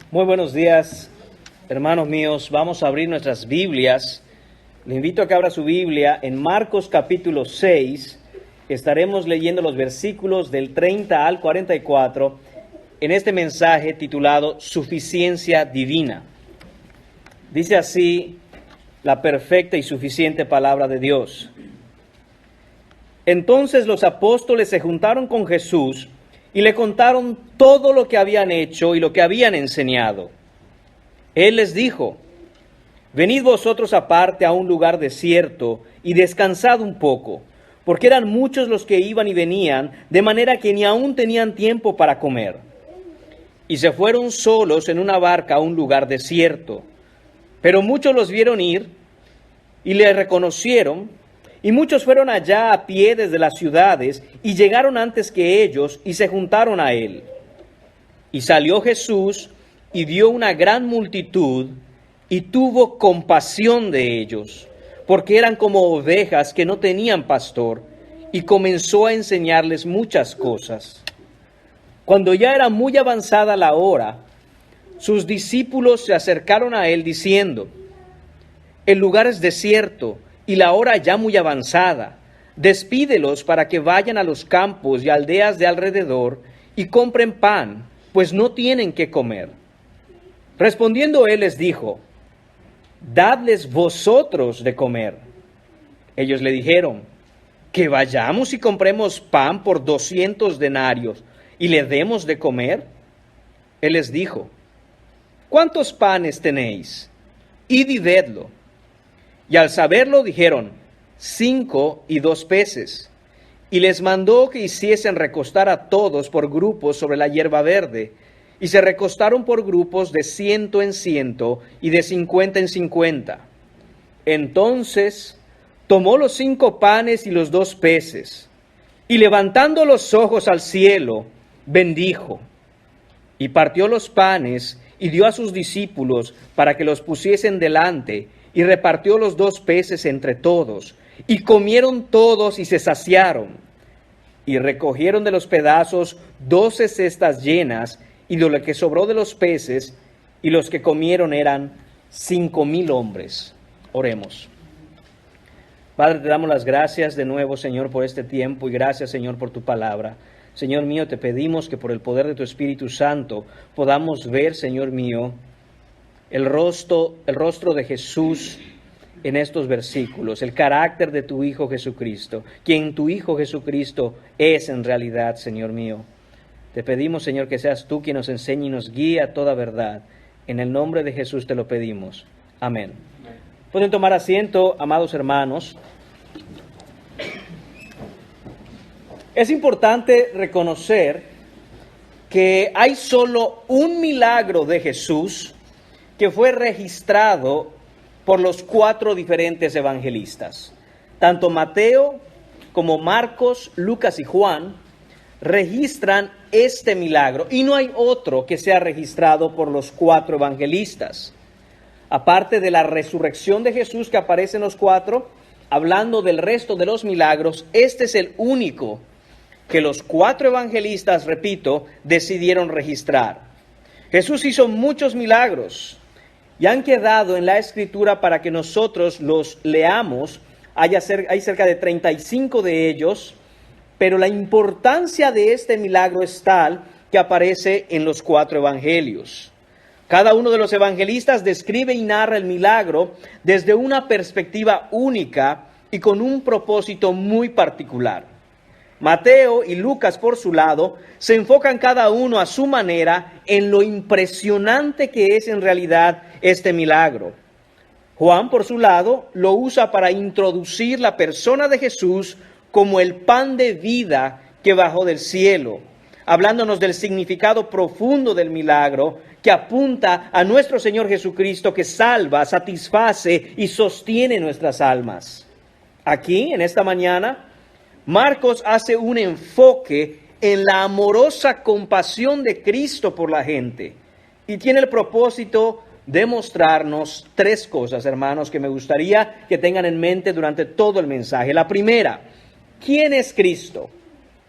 Muy buenos días, hermanos míos. Vamos a abrir nuestras Biblias. Le invito a que abra su Biblia en Marcos capítulo 6. Estaremos leyendo los versículos del 30 al 44 en este mensaje titulado Suficiencia Divina. Dice así la perfecta y suficiente palabra de Dios. Entonces los apóstoles se juntaron con Jesús y le contaron todo lo que habían hecho y lo que habían enseñado. Él les dijo: venid vosotros aparte a un lugar desierto y descansad un poco, porque eran muchos los que iban y venían, de manera que ni aún tenían tiempo para comer. Y se fueron solos en una barca a un lugar desierto. Pero muchos los vieron ir y le reconocieron, y muchos fueron allá a pie desde las ciudades y llegaron antes que ellos y se juntaron a él. Y salió Jesús y vio una gran multitud y tuvo compasión de ellos, porque eran como ovejas que no tenían pastor, y comenzó a enseñarles muchas cosas. Cuando ya era muy avanzada la hora, sus discípulos se acercaron a él diciendo: el lugar es desierto y la hora ya muy avanzada. Despídelos para que vayan a los campos y aldeas de alrededor y compren pan, pues no tienen qué comer. Respondiendo él les dijo: dadles vosotros de comer. Ellos le dijeron: que vayamos y compremos pan por 200 denarios y le demos de comer. Él les dijo: ¿cuántos panes tenéis? Id y vedlo. Y al saberlo dijeron: 5 y 2 peces. Y les mandó que hiciesen recostar a todos por grupos sobre la hierba verde. Y se recostaron por grupos de 100 en 100 y de 50 en 50. Entonces tomó los 5 panes y los 2 peces, y levantando los ojos al cielo, bendijo. Y partió los panes y dio a sus discípulos para que los pusiesen delante, y repartió los 2 peces entre todos, y comieron todos y se saciaron. Y recogieron de los pedazos 12 cestas llenas, y de lo que sobró de los peces, y los que comieron eran 5,000 hombres. Oremos. Padre, te damos las gracias de nuevo, Señor, por este tiempo, y gracias, Señor, por tu palabra. Señor mío, te pedimos que por el poder de tu Espíritu Santo podamos ver, Señor mío, el rostro de Jesús en estos versículos, el carácter de tu Hijo Jesucristo, quien tu Hijo Jesucristo es en realidad, Señor mío. Te pedimos, Señor, que seas tú quien nos enseñe y nos guíe a toda verdad. En el nombre de Jesús te lo pedimos. Amén. Pueden tomar asiento, amados hermanos. Es importante reconocer que hay solo un milagro de Jesús que fue registrado por los 4 diferentes evangelistas. Tanto Mateo como Marcos, Lucas y Juan registran este milagro, y no hay otro que sea registrado por los 4 evangelistas. Aparte de la resurrección de Jesús que aparece en los 4, hablando del resto de los milagros, este es el único que los 4 evangelistas, repito, decidieron registrar. Jesús hizo muchos milagros y han quedado en la Escritura para que nosotros los leamos. Hay cerca de 35 de ellos, pero la importancia de este milagro es tal que aparece en los 4 evangelios. Cada uno de los evangelistas describe y narra el milagro desde una perspectiva única y con un propósito muy particular. Mateo y Lucas, por su lado, se enfocan cada uno a su manera en lo impresionante que es en realidad este milagro. Juan, por su lado, lo usa para introducir la persona de Jesús como el pan de vida que bajó del cielo, hablándonos del significado profundo del milagro que apunta a nuestro Señor Jesucristo, que salva, satisface y sostiene nuestras almas. Aquí, en esta mañana, Marcos hace un enfoque en la amorosa compasión de Cristo por la gente y tiene el propósito de mostrarnos 3 cosas, hermanos, que me gustaría que tengan en mente durante todo el mensaje. La primera: ¿quién es Cristo?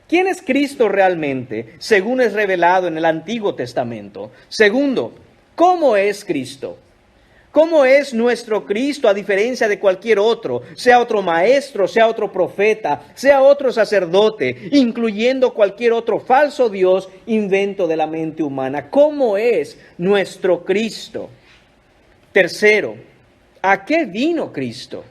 ¿Quién es Cristo realmente, según es revelado en el Antiguo Testamento? Segundo, ¿Cómo es Cristo? ¿Cómo es nuestro Cristo a diferencia de cualquier otro? Sea otro maestro, sea otro profeta, sea otro sacerdote, incluyendo cualquier otro falso Dios, invento de la mente humana. ¿Cómo es nuestro Cristo? Tercero, ¿a qué vino Cristo?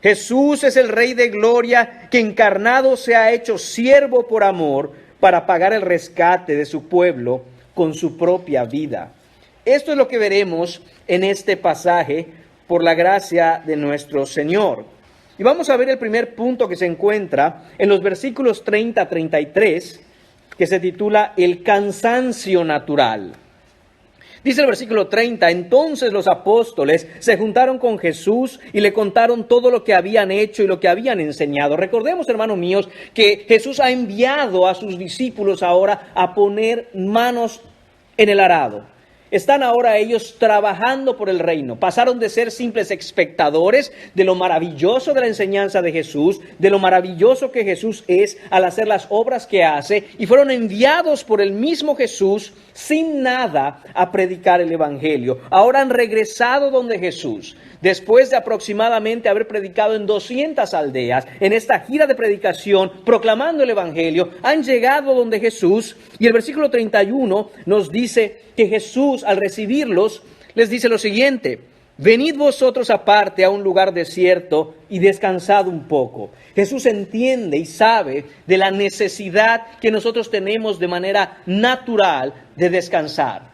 Jesús es el Rey de Gloria que encarnado se ha hecho siervo por amor para pagar el rescate de su pueblo con su propia vida. Esto es lo que veremos en este pasaje por la gracia de nuestro Señor. Y vamos a ver el primer punto que se encuentra en los versículos 30 a 33, que se titula El cansancio natural. Dice el versículo 30, entonces los apóstoles se juntaron con Jesús y le contaron todo lo que habían hecho y lo que habían enseñado. Recordemos, hermanos míos, que Jesús ha enviado a sus discípulos ahora a poner manos en el arado. Están ahora ellos trabajando por el reino. Pasaron de ser simples espectadores de lo maravilloso de la enseñanza de Jesús, de lo maravilloso que Jesús es al hacer las obras que hace, y fueron enviados por el mismo Jesús sin nada a predicar el evangelio. Ahora han regresado donde Jesús, después de aproximadamente haber predicado en 200 aldeas, en esta gira de predicación, proclamando el evangelio, han llegado donde Jesús, y el versículo 31 nos dice que Jesús, al recibirlos, les dice lo siguiente: venid vosotros aparte a un lugar desierto y descansad un poco. Jesús entiende y sabe de la necesidad que nosotros tenemos de manera natural de descansar.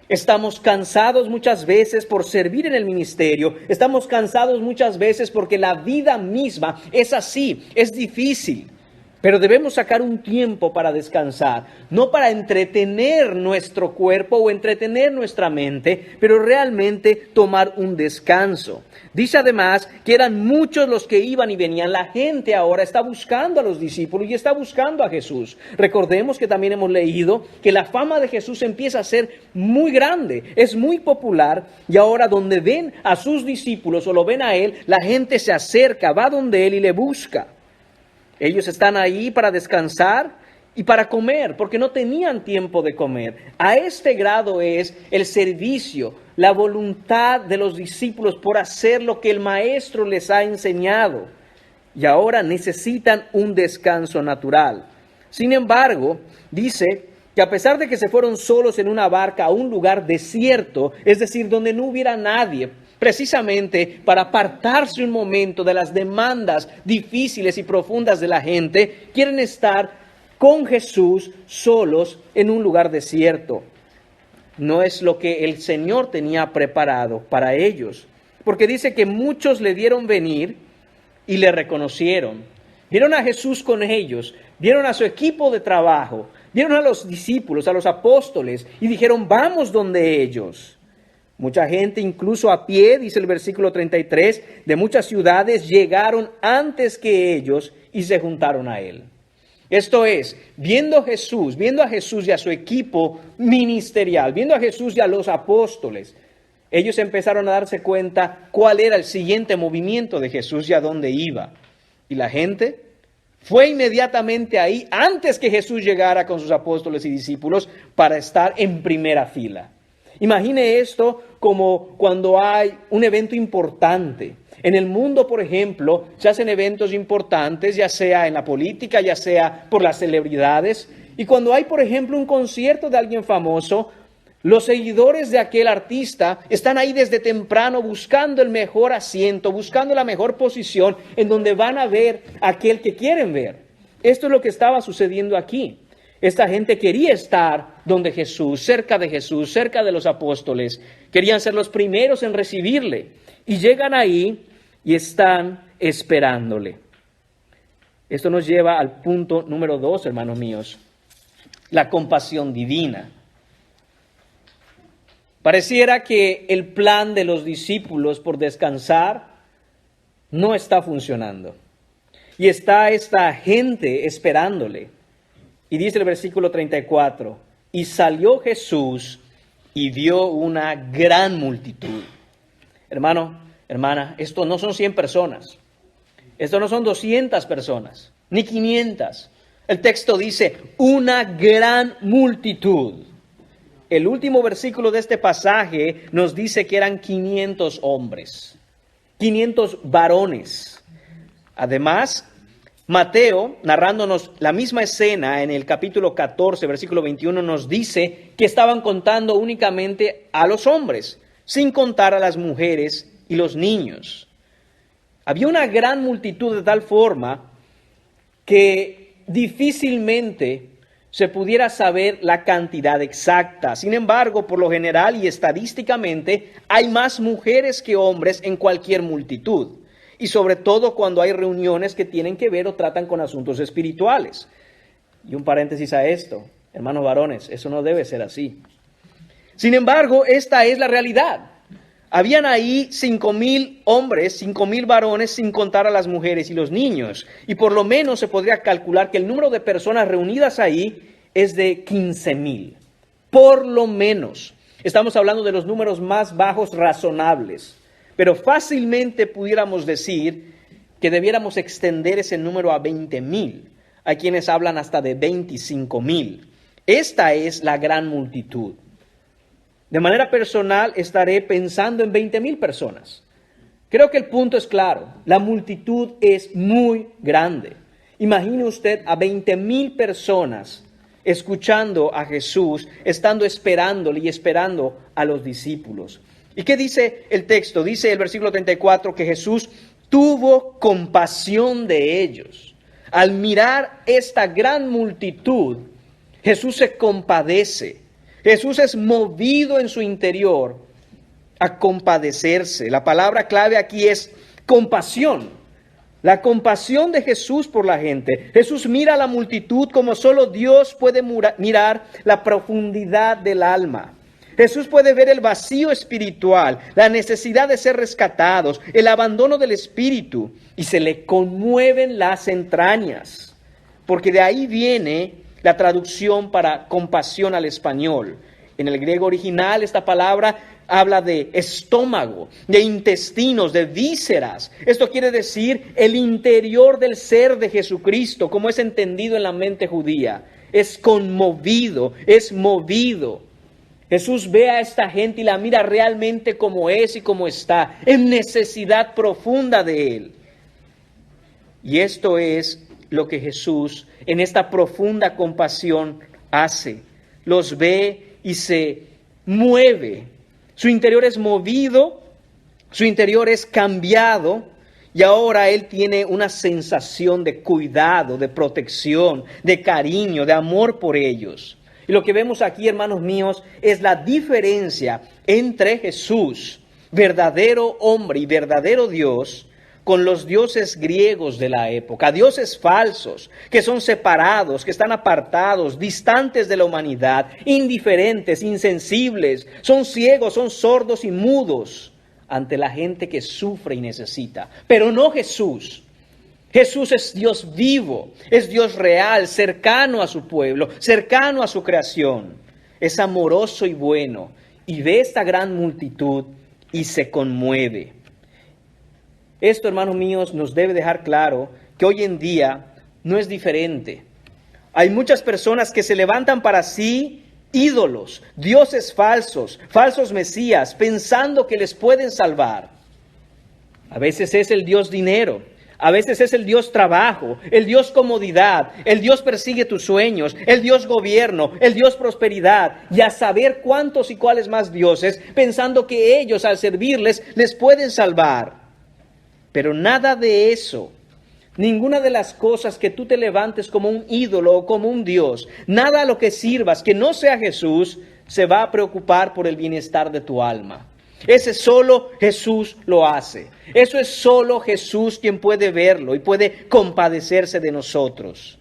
Estamos cansados muchas veces por servir en el ministerio. Estamos cansados muchas veces porque la vida misma es así, es difícil. Pero debemos sacar un tiempo para descansar, no para entretener nuestro cuerpo o entretener nuestra mente, pero realmente tomar un descanso. Dice además que eran muchos los que iban y venían. La gente ahora está buscando a los discípulos y está buscando a Jesús. Recordemos que también hemos leído que la fama de Jesús empieza a ser muy grande, es muy popular, y ahora donde ven a sus discípulos o lo ven a Él, la gente se acerca, va donde Él y le busca. Ellos están ahí para descansar y para comer, porque no tenían tiempo de comer. A este grado es el servicio, la voluntad de los discípulos por hacer lo que el Maestro les ha enseñado. Y ahora necesitan un descanso natural. Sin embargo, dice que a pesar de que se fueron solos en una barca a un lugar desierto, es decir, donde no hubiera nadie, precisamente para apartarse un momento de las demandas difíciles y profundas de la gente, quieren estar con Jesús solos en un lugar desierto. No es lo que el Señor tenía preparado para ellos, porque dice que muchos le vieron venir y le reconocieron. Vieron a Jesús con ellos, vieron a su equipo de trabajo, vieron a los discípulos, a los apóstoles, y dijeron, vamos donde ellos. Mucha gente, incluso a pie, dice el versículo 33, de muchas ciudades llegaron antes que ellos y se juntaron a Él. Esto es, viendo a Jesús y a su equipo ministerial, viendo a Jesús y a los apóstoles, ellos empezaron a darse cuenta cuál era el siguiente movimiento de Jesús y a dónde iba. Y la gente fue inmediatamente ahí, antes que Jesús llegara con sus apóstoles y discípulos, para estar en primera fila. Imagine esto como cuando hay un evento importante. En el mundo, por ejemplo, se hacen eventos importantes, ya sea en la política, ya sea por las celebridades. Y cuando hay, por ejemplo, un concierto de alguien famoso, los seguidores de aquel artista están ahí desde temprano buscando el mejor asiento, buscando la mejor posición en donde van a ver a aquel que quieren ver. Esto es lo que estaba sucediendo aquí. Esta gente quería estar donde Jesús, cerca de los apóstoles. Querían ser los primeros en recibirle. Y llegan ahí y están esperándole. Esto nos lleva al punto número 2, hermanos míos. La compasión divina. Pareciera que el plan de los discípulos por descansar no está funcionando. Y está esta gente esperándole. Y dice el versículo 34, y salió Jesús y vio una gran multitud. Hermano, hermana, esto no son 100 personas. Esto no son 200 personas, ni 500. El texto dice, una gran multitud. el último versículo de este pasaje nos dice que eran 500 hombres, 500 varones. Además, Mateo, narrándonos la misma escena en el capítulo 14, versículo 21, nos dice que estaban contando únicamente a los hombres, sin contar a las mujeres y los niños. Había una gran multitud de tal forma que difícilmente se pudiera saber la cantidad exacta. Sin embargo, por lo general y estadísticamente, hay más mujeres que hombres en cualquier multitud. Y sobre todo cuando hay reuniones que tienen que ver o tratan con asuntos espirituales. Y un paréntesis a esto, hermanos varones, eso no debe ser así. Sin embargo, esta es la realidad. Habían ahí 5,000 hombres, 5,000 varones, sin contar a las mujeres y los niños. Y por lo menos se podría calcular que el número de personas reunidas ahí es de 15,000. Por lo menos. Estamos hablando de los números más bajos razonables. Pero fácilmente pudiéramos decir que debiéramos extender ese número a 20,000. Hay quienes hablan hasta de 25,000. Esta es la gran multitud. De manera personal estaré pensando en 20,000 personas. Creo que el punto es claro. La multitud es muy grande. Imagine usted a 20,000 personas escuchando a Jesús, estando esperándole y esperando a los discípulos. ¿Y qué dice el texto? Dice el versículo 34 que Jesús tuvo compasión de ellos. Al mirar esta gran multitud, Jesús se compadece. Jesús es movido en su interior a compadecerse. La palabra clave aquí es compasión. La compasión de Jesús por la gente. Jesús mira a la multitud como solo Dios puede mirar la profundidad del alma. Jesús puede ver el vacío espiritual, la necesidad de ser rescatados, el abandono del espíritu, y se le conmueven las entrañas, porque de ahí viene la traducción para compasión al español. En el griego original esta palabra habla de estómago, de intestinos, de vísceras. Esto quiere decir el interior del ser de Jesucristo, como es entendido en la mente judía. Es conmovido, es movido. Jesús ve a esta gente y la mira realmente como es y como está, en necesidad profunda de Él. Y esto es lo que Jesús, en esta profunda compasión, hace. Los ve y se mueve. Su interior es movido, su interior es cambiado, y ahora Él tiene una sensación de cuidado, de protección, de cariño, de amor por ellos. Y lo que vemos aquí, hermanos míos, es la diferencia entre Jesús, verdadero hombre y verdadero Dios, con los dioses griegos de la época, dioses falsos, que son separados, que están apartados, distantes de la humanidad, indiferentes, insensibles, son ciegos, son sordos y mudos ante la gente que sufre y necesita. Pero no Jesús. Jesús es Dios vivo, es Dios real, cercano a su pueblo, cercano a su creación. Es amoroso y bueno, y ve esta gran multitud y se conmueve. Esto, hermanos míos, nos debe dejar claro que hoy en día no es diferente. Hay muchas personas que se levantan para sí ídolos, dioses falsos, falsos mesías, pensando que les pueden salvar. A veces es el Dios dinero. A veces es el Dios trabajo, el Dios comodidad, el Dios persigue tus sueños, el Dios gobierno, el Dios prosperidad, y a saber cuántos y cuáles más dioses, pensando que ellos al servirles les pueden salvar. Pero nada de eso, ninguna de las cosas que tú te levantes como un ídolo o como un Dios, nada a lo que sirvas que no sea Jesús, se va a preocupar por el bienestar de tu alma. Ese solo Jesús lo hace. Eso es solo Jesús quien puede verlo y puede compadecerse de nosotros.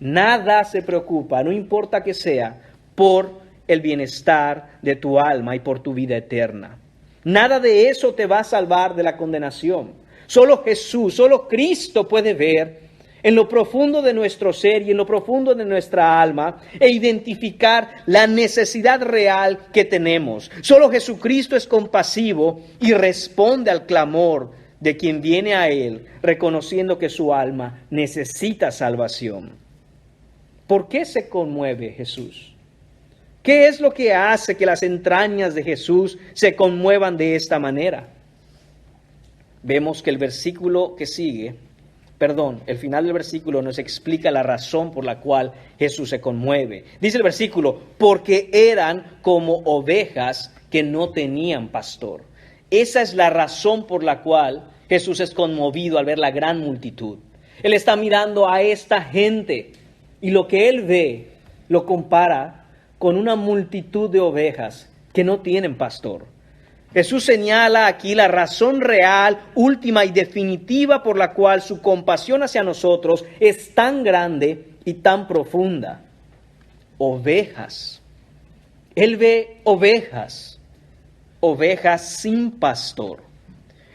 Nada se preocupa, no importa que sea, por el bienestar de tu alma y por tu vida eterna. Nada de eso te va a salvar de la condenación. Solo Jesús, solo Cristo puede ver en lo profundo de nuestro ser y en lo profundo de nuestra alma e identificar la necesidad real que tenemos. Solo Jesucristo es compasivo y responde al clamor de quien viene a Él, reconociendo que su alma necesita salvación. ¿Por qué se conmueve Jesús? ¿Qué es lo que hace que las entrañas de Jesús se conmuevan de esta manera? Vemos que el versículo que sigue, el final del versículo nos explica la razón por la cual Jesús se conmueve. Dice el versículo, porque eran como ovejas que no tenían pastor. Esa es la razón por la cual Jesús es conmovido al ver la gran multitud. Él está mirando a esta gente y lo que él ve lo compara con una multitud de ovejas que no tienen pastor. Jesús señala aquí la razón real, última y definitiva por la cual su compasión hacia nosotros es tan grande y tan profunda. Ovejas. Él ve ovejas sin pastor.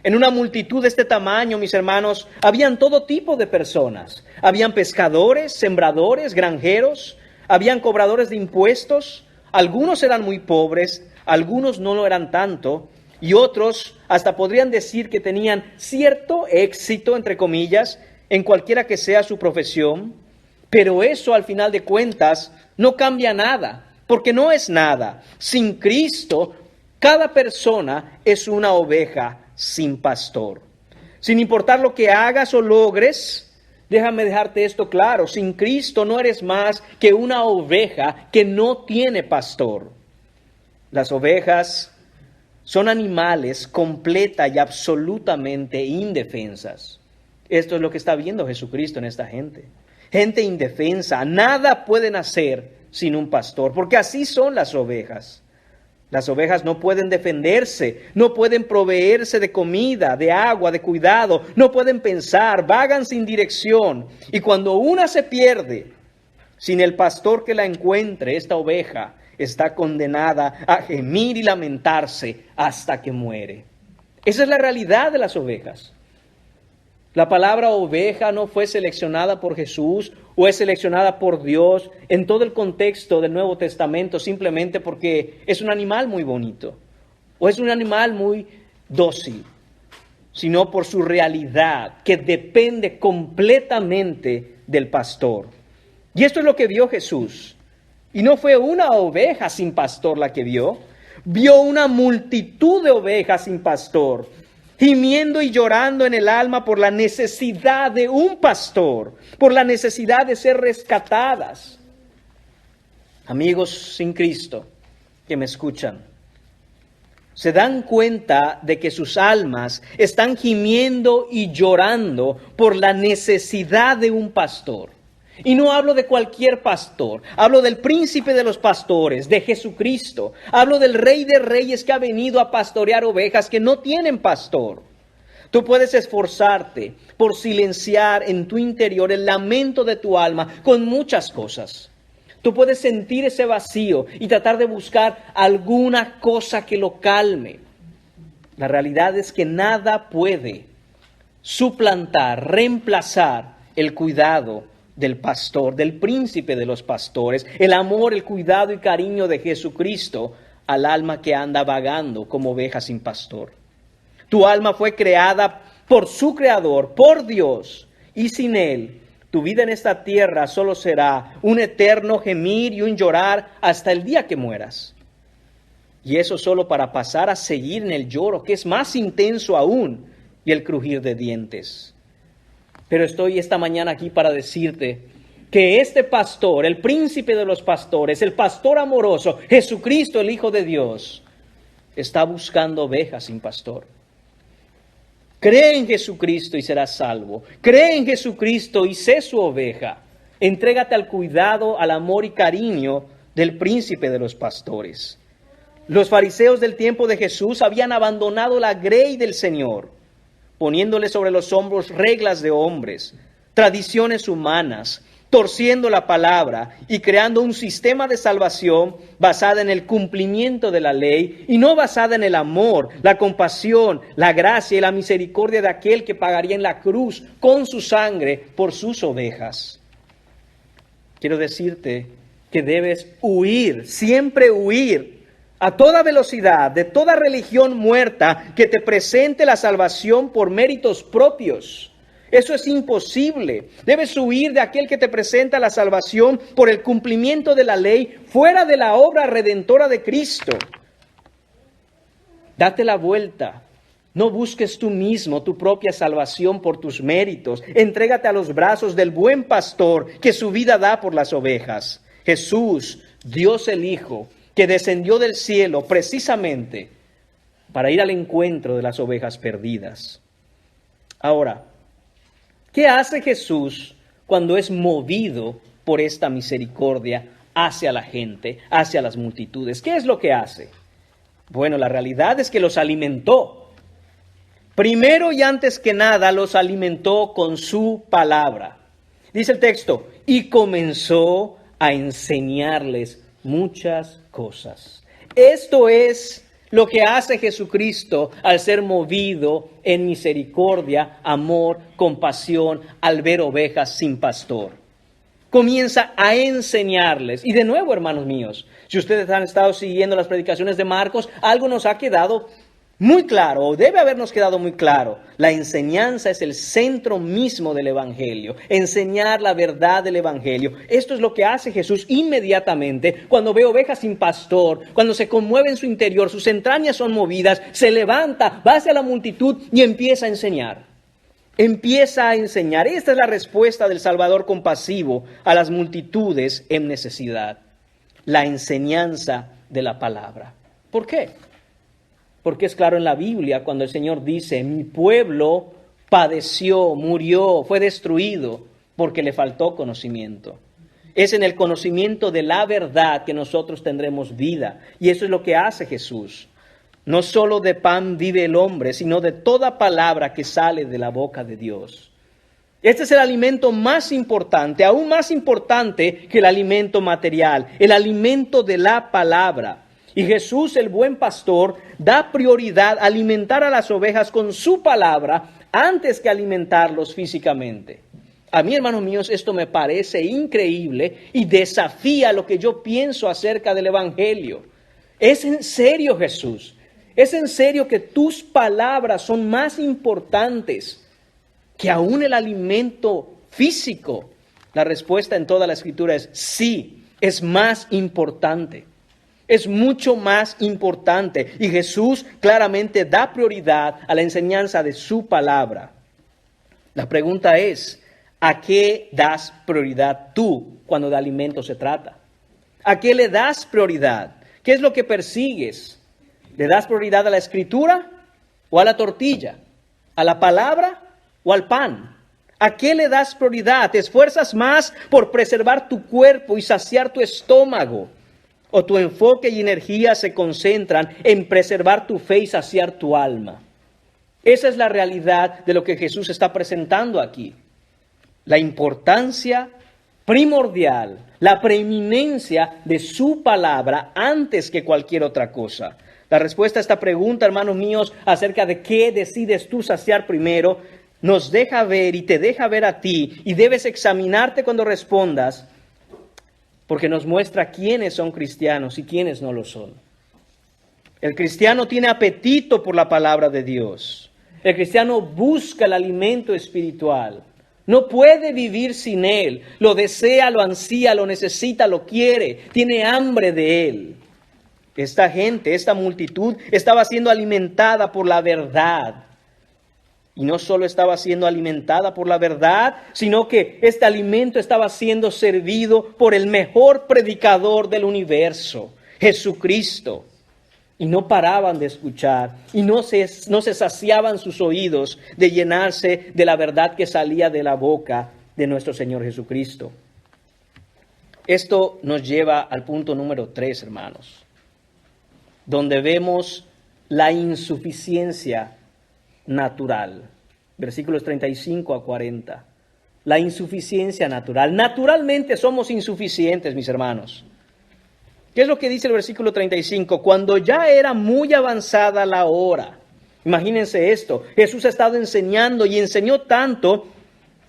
En una multitud de este tamaño, mis hermanos, habían todo tipo de personas. Habían pescadores, sembradores, granjeros, habían cobradores de impuestos. Algunos eran muy pobres, algunos no lo eran tanto, y otros hasta podrían decir que tenían cierto éxito, entre comillas, en cualquiera que sea su profesión, pero eso al final de cuentas no cambia nada, porque no es nada. Sin Cristo, cada persona es una oveja sin pastor. Sin importar lo que hagas o logres, déjame dejarte esto claro, sin Cristo no eres más que una oveja que no tiene pastor. Las ovejas son animales completa y absolutamente indefensas. Esto es lo que está viendo Jesucristo en esta gente. Gente indefensa, nada pueden hacer sin un pastor, porque así son las ovejas. Las ovejas no pueden defenderse, no pueden proveerse de comida, de agua, de cuidado, no pueden pensar, vagan sin dirección. Y cuando una se pierde, sin el pastor que la encuentre, esta oveja está condenada a gemir y lamentarse hasta que muere. Esa es la realidad de las ovejas. La palabra oveja no fue seleccionada por Jesús o es seleccionada por Dios en todo el contexto del Nuevo Testamento simplemente porque es un animal muy bonito o es un animal muy dócil, sino por su realidad que depende completamente del pastor. Y esto es lo que vio Jesús. Y no fue una oveja sin pastor la que vio una multitud de ovejas sin pastor, gimiendo y llorando en el alma por la necesidad de un pastor, por la necesidad de ser rescatadas. Amigos sin Cristo que me escuchan, se dan cuenta de que sus almas están gimiendo y llorando por la necesidad de un pastor. Y no hablo de cualquier pastor, hablo del príncipe de los pastores, de Jesucristo. Hablo del Rey de Reyes que ha venido a pastorear ovejas que no tienen pastor. Tú puedes esforzarte por silenciar en tu interior el lamento de tu alma con muchas cosas. Tú puedes sentir ese vacío y tratar de buscar alguna cosa que lo calme. La realidad es que nada puede suplantar, reemplazar el cuidado del pastor, del príncipe de los pastores, el amor, el cuidado y cariño de Jesucristo al alma que anda vagando como oveja sin pastor. Tu alma fue creada por su creador, por Dios, y sin Él, tu vida en esta tierra solo será un eterno gemir y un llorar hasta el día que mueras. Y eso solo para pasar a seguir en el lloro, que es más intenso aún, y el crujir de dientes. Pero estoy esta mañana aquí para decirte que este pastor, el príncipe de los pastores, el pastor amoroso, Jesucristo, el Hijo de Dios, está buscando ovejas sin pastor. Cree en Jesucristo y serás salvo. Cree en Jesucristo y sé su oveja. Entrégate al cuidado, al amor y cariño del príncipe de los pastores. Los fariseos del tiempo de Jesús habían abandonado la grey del Señor, poniéndole sobre los hombros reglas de hombres, tradiciones humanas, torciendo la palabra y creando un sistema de salvación basada en el cumplimiento de la ley y no basada en el amor, la compasión, la gracia y la misericordia de aquel que pagaría en la cruz con su sangre por sus ovejas. Quiero decirte que debes huir, siempre huir, a toda velocidad, de toda religión muerta que te presente la salvación por méritos propios Eso es imposible. Debes huir de aquel que te presenta la salvación por el cumplimiento de la ley fuera de la obra redentora de Cristo. Date la vuelta. No busques tú mismo tu propia salvación por tus méritos. Entrégate a los brazos del buen pastor que su vida da por las ovejas. Jesús, Dios el Hijo, que descendió del cielo precisamente para ir al encuentro de las ovejas perdidas. Ahora, ¿qué hace Jesús cuando es movido por esta misericordia hacia la gente, hacia las multitudes? ¿Qué es lo que hace? Bueno, la realidad es que los alimentó. Primero y antes que nada, los alimentó con su palabra. Dice el texto, y comenzó a enseñarles muchas cosas. Esto es lo que hace Jesucristo al ser movido en misericordia, amor, compasión, al ver ovejas sin pastor. Comienza a enseñarles. Y de nuevo, hermanos míos, si ustedes han estado siguiendo las predicaciones de Marcos, algo nos ha quedado muy claro, o debe habernos quedado muy claro. La enseñanza es el centro mismo del Evangelio. Enseñar la verdad del Evangelio. Esto es lo que hace Jesús inmediatamente cuando ve ovejas sin pastor, cuando se conmueve en su interior, sus entrañas son movidas, se levanta, va hacia la multitud y empieza a enseñar. Empieza a enseñar. Esta es la respuesta del Salvador compasivo a las multitudes en necesidad. La enseñanza de la palabra. ¿Por qué? Porque es claro en la Biblia cuando el Señor dice, mi pueblo padeció, murió, fue destruido porque le faltó conocimiento. Es en el conocimiento de la verdad que nosotros tendremos vida. Y eso es lo que hace Jesús. No solo de pan vive el hombre, sino de toda palabra que sale de la boca de Dios. Este es el alimento más importante, aún más importante que el alimento material, el alimento de la palabra. Y Jesús, el buen pastor, da prioridad a alimentar a las ovejas con su palabra antes que alimentarlos físicamente. A mí, hermanos míos, esto me parece increíble y desafía lo que yo pienso acerca del Evangelio. ¿Es en serio, Jesús? ¿Es en serio que tus palabras son más importantes que aún el alimento físico? La respuesta en toda la Escritura es sí, es más importante. Es mucho más importante. Y Jesús claramente da prioridad a la enseñanza de su palabra. La pregunta es, ¿a qué das prioridad tú cuando de alimento se trata? ¿A qué le das prioridad? ¿Qué es lo que persigues? ¿Le das prioridad a la Escritura o a la tortilla? ¿A la palabra o al pan? ¿A qué le das prioridad? ¿Te esfuerzas más por preservar tu cuerpo y saciar tu estómago? ¿O tu enfoque y energía se concentran en preservar tu fe y saciar tu alma? Esa es la realidad de lo que Jesús está presentando aquí. La importancia primordial, la preeminencia de su palabra antes que cualquier otra cosa. La respuesta a esta pregunta, hermanos míos, acerca de qué decides tú saciar primero, nos deja ver y te deja ver a ti, y debes examinarte cuando respondas, porque nos muestra quiénes son cristianos y quiénes no lo son. El cristiano tiene apetito por la palabra de Dios. El cristiano busca el alimento espiritual. No puede vivir sin él. Lo desea, lo ansía, lo necesita, lo quiere. Tiene hambre de él. Esta gente, esta multitud, estaba siendo alimentada por la verdad. Y no solo estaba siendo alimentada por la verdad, sino que este alimento estaba siendo servido por el mejor predicador del universo, Jesucristo. Y no paraban de escuchar y no se saciaban sus oídos de llenarse de la verdad que salía de la boca de nuestro Señor Jesucristo. Esto nos lleva al punto número 3, hermanos, donde vemos la insuficiencia natural. Versículos 35 a 40. La insuficiencia natural. Naturalmente somos insuficientes, mis hermanos. ¿Qué es lo que dice el versículo 35? Cuando ya era muy avanzada la hora. Imagínense esto. Jesús ha estado enseñando y enseñó tanto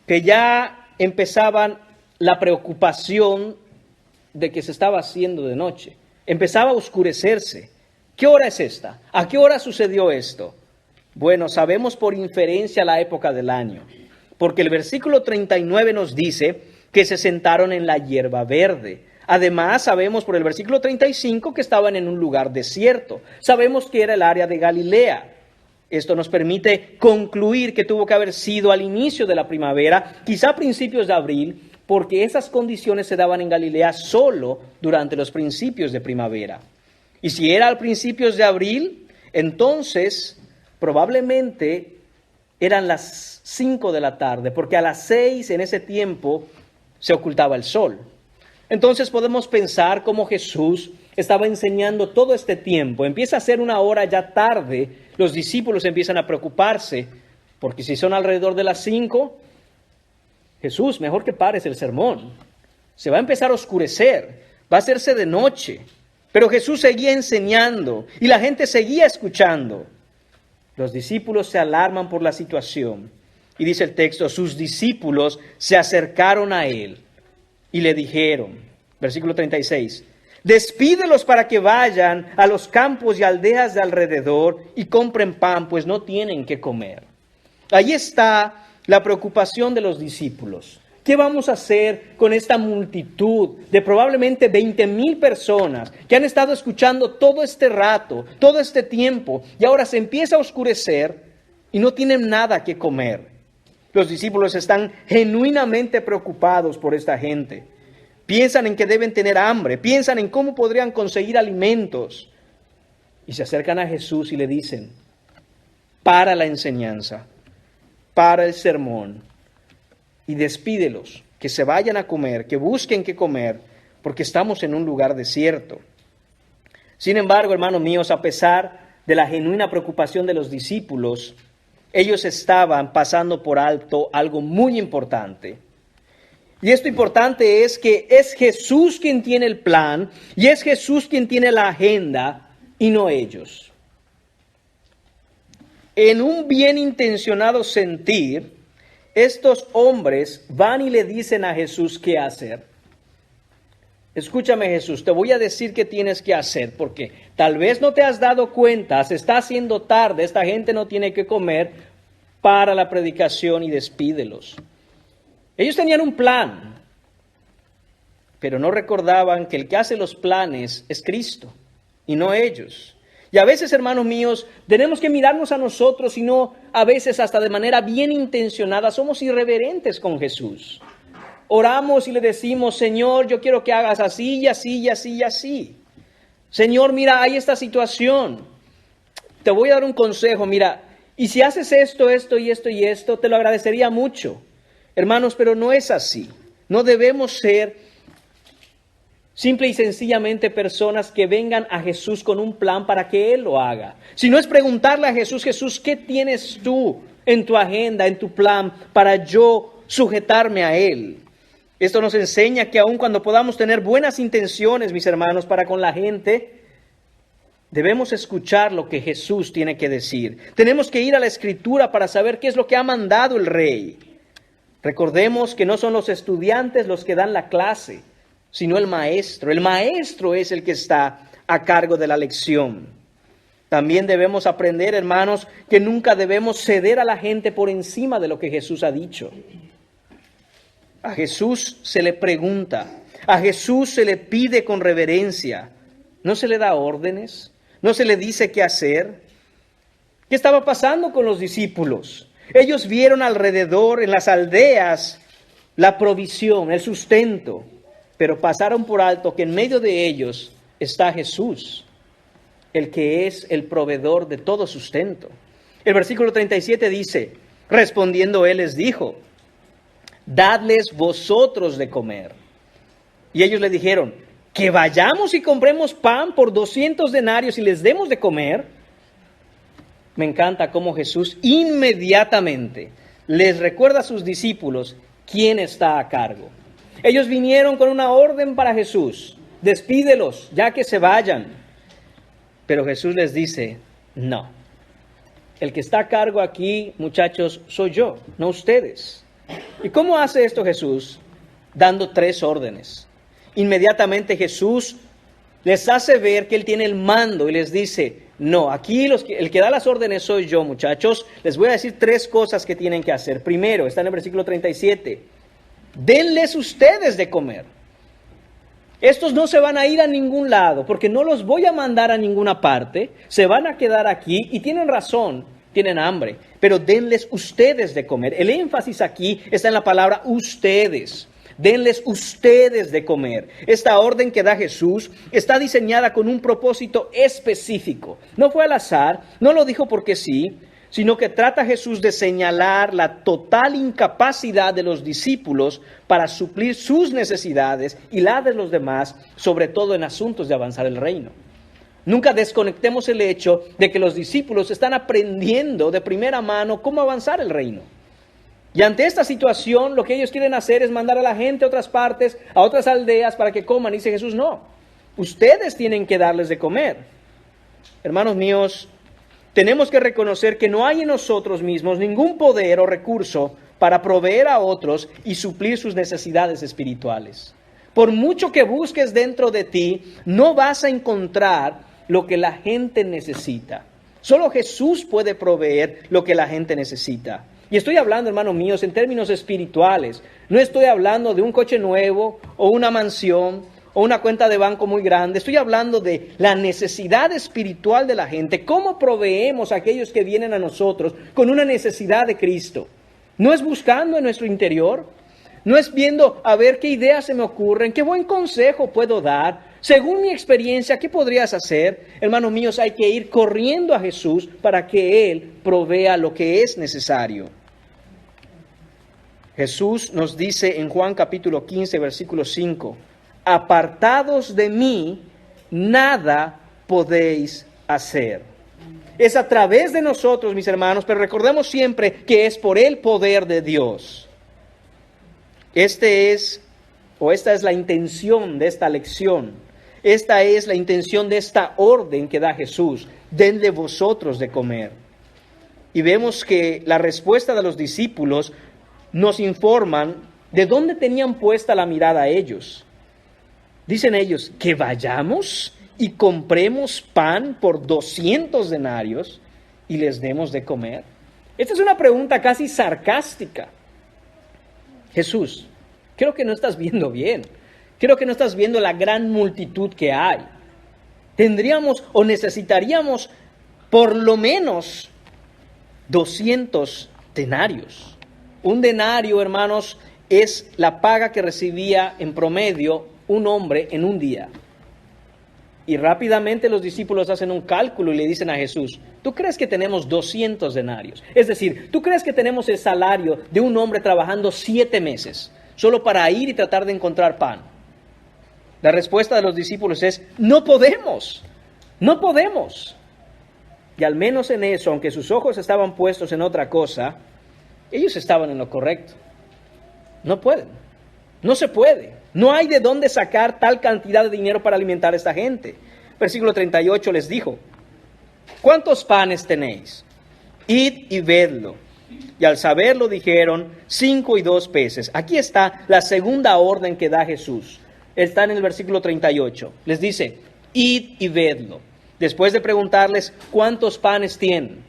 que ya empezaban la preocupación de que se estaba haciendo de noche. Empezaba a oscurecerse. ¿Qué hora es esta? ¿A qué hora sucedió esto? Bueno, sabemos por inferencia la época del año. porque el versículo 39 nos dice que se sentaron en la hierba verde. Además, sabemos por el versículo 35 que estaban en un lugar desierto. Sabemos que era el área de Galilea. Esto nos permite concluir que tuvo que haber sido al inicio de la primavera, quizá a principios de abril, porque esas condiciones se daban en Galilea solo durante los principios de primavera. Y si era a principios de abril, entonces probablemente eran las 5 de la tarde, porque a las 6 en ese tiempo se ocultaba el sol. Entonces podemos pensar cómo Jesús estaba enseñando todo este tiempo. Empieza a ser una hora ya tarde, los discípulos empiezan a preocuparse, porque si son alrededor de las 5, Jesús, mejor que pares el sermón. Se va a empezar a oscurecer, va a hacerse de noche. Pero Jesús seguía enseñando y la gente seguía escuchando. Los discípulos se alarman por la situación. Y dice el texto, sus discípulos se acercaron a él y le dijeron, versículo 36, despídelos para que vayan a los campos y aldeas de alrededor y compren pan, pues no tienen qué comer. Ahí está la preocupación de los discípulos. ¿Qué vamos a hacer con esta multitud de probablemente 20,000 personas que han estado escuchando todo este rato, todo este tiempo, y ahora se empieza a oscurecer y no tienen nada que comer? Los discípulos están genuinamente preocupados por esta gente. Piensan en que deben tener hambre, piensan en cómo podrían conseguir alimentos. Y se acercan a Jesús y le dicen, para la enseñanza, para el sermón, y despídelos, que se vayan a comer, que busquen qué comer, porque estamos en un lugar desierto. Sin embargo, hermanos míos, a pesar de la genuina preocupación de los discípulos, ellos estaban pasando por alto algo muy importante. Y esto importante es que es Jesús quien tiene el plan y es Jesús quien tiene la agenda y no ellos. En un bien intencionado sentir, estos hombres van y le dicen a Jesús qué hacer. Escúchame, Jesús, te voy a decir qué tienes que hacer, porque tal vez no te has dado cuenta, se está haciendo tarde, esta gente no tiene que comer, para la predicación y despídelos. Ellos tenían un plan, pero no recordaban que el que hace los planes es Cristo y no ellos. Y a veces, hermanos míos, tenemos que mirarnos a nosotros y no, a veces hasta de manera bien intencionada, somos irreverentes con Jesús. Oramos y le decimos, Señor, yo quiero que hagas así y así y así y así. Señor, mira, hay esta situación. Te voy a dar un consejo, mira, y si haces esto, esto y esto y esto, te lo agradecería mucho. Hermanos, pero no es así. No debemos ser simple y sencillamente personas que vengan a Jesús con un plan para que Él lo haga. Si no es preguntarle a Jesús, Jesús, ¿qué tienes tú en tu agenda, en tu plan para yo sujetarme a Él? Esto nos enseña que aun cuando podamos tener buenas intenciones, mis hermanos, para con la gente, debemos escuchar lo que Jesús tiene que decir. Tenemos que ir a la Escritura para saber qué es lo que ha mandado el Rey. Recordemos que no son los estudiantes los que dan la clase, sino el maestro. El maestro es el que está a cargo de la lección. También debemos aprender, hermanos, que nunca debemos ceder a la gente por encima de lo que Jesús ha dicho. A Jesús se le pregunta, a Jesús se le pide con reverencia. No se le da órdenes, no se le dice qué hacer. ¿Qué estaba pasando con los discípulos? Ellos vieron alrededor, en las aldeas, la provisión, el sustento, pero pasaron por alto que en medio de ellos está Jesús, el que es el proveedor de todo sustento. El versículo 37 dice, respondiendo él les dijo, dadles vosotros de comer. Y ellos le dijeron, que vayamos y compremos pan por 200 denarios y les demos de comer. Me encanta cómo Jesús inmediatamente les recuerda a sus discípulos quién está a cargo. Ellos vinieron con una orden para Jesús, despídelos ya que se vayan. Pero Jesús les dice, no, el que está a cargo aquí, muchachos, soy yo, no ustedes. ¿Y cómo hace esto Jesús? Dando 3 órdenes. Inmediatamente Jesús les hace ver que Él tiene el mando y les dice, No, aquí el que da las órdenes soy yo, muchachos. Les voy a decir 3 cosas que tienen que hacer. Primero, está en el versículo 37. Denles ustedes de comer. Estos no se van a ir a ningún lado, porque no los voy a mandar a ninguna parte. Se van a quedar aquí y tienen razón, tienen hambre. Pero denles ustedes de comer. El énfasis aquí está en la palabra ustedes. Denles ustedes de comer. Esta orden que da Jesús está diseñada con un propósito específico. No fue al azar, no lo dijo porque sí, sino que trata Jesús de señalar la total incapacidad de los discípulos para suplir sus necesidades y la de los demás, sobre todo en asuntos de avanzar el reino. Nunca desconectemos el hecho de que los discípulos están aprendiendo de primera mano cómo avanzar el reino. Y ante esta situación, lo que ellos quieren hacer es mandar a la gente a otras partes, a otras aldeas para que coman. Dice Jesús, no, ustedes tienen que darles de comer. Hermanos míos, tenemos que reconocer que no hay en nosotros mismos ningún poder o recurso para proveer a otros y suplir sus necesidades espirituales. Por mucho que busques dentro de ti, no vas a encontrar lo que la gente necesita. Solo Jesús puede proveer lo que la gente necesita. Y estoy hablando, hermanos míos, en términos espirituales. No estoy hablando de un coche nuevo o una mansión o una cuenta de banco muy grande. Estoy hablando de la necesidad espiritual de la gente. ¿Cómo proveemos a aquellos que vienen a nosotros con una necesidad de Cristo? No es buscando en nuestro interior. No es viendo a ver qué ideas se me ocurren, qué buen consejo puedo dar. Según mi experiencia, ¿qué podrías hacer? Hermanos míos, hay que ir corriendo a Jesús para que Él provea lo que es necesario. Jesús nos dice en Juan capítulo 15, versículo 5, apartados de mí, nada podéis hacer. Es a través de nosotros, mis hermanos, pero recordemos siempre que es por el poder de Dios. Esta es la intención de esta lección. Esta es la intención de esta orden que da Jesús. Denle vosotros de comer. Y vemos que la respuesta de los discípulos nos informan de dónde tenían puesta la mirada ellos. Dicen ellos, que vayamos y compremos pan por 200 denarios y les demos de comer. Esta es una pregunta casi sarcástica. Jesús, creo que no estás viendo bien. Creo que no estás viendo la gran multitud que hay. Tendríamos o necesitaríamos por lo menos 200 denarios. Un denario, hermanos, es la paga que recibía en promedio un hombre en un día. Y rápidamente los discípulos hacen un cálculo y le dicen a Jesús, ¿tú crees que tenemos 200 denarios? Es decir, ¿tú crees que tenemos el salario de un hombre trabajando 7 meses solo para ir y tratar de encontrar pan? La respuesta de los discípulos es, no podemos. Y al menos en eso, aunque sus ojos estaban puestos en otra cosa, ellos estaban en lo correcto. No pueden, no se puede. No hay de dónde sacar tal cantidad de dinero para alimentar a esta gente. Versículo 38 les dijo, ¿cuántos panes tenéis? Id y vedlo. Y al saberlo dijeron, 5 y 2 peces. Aquí está la segunda orden que da Jesús. Está en el versículo 38. Les dice, id y vedlo. Después de preguntarles, ¿cuántos panes tienen?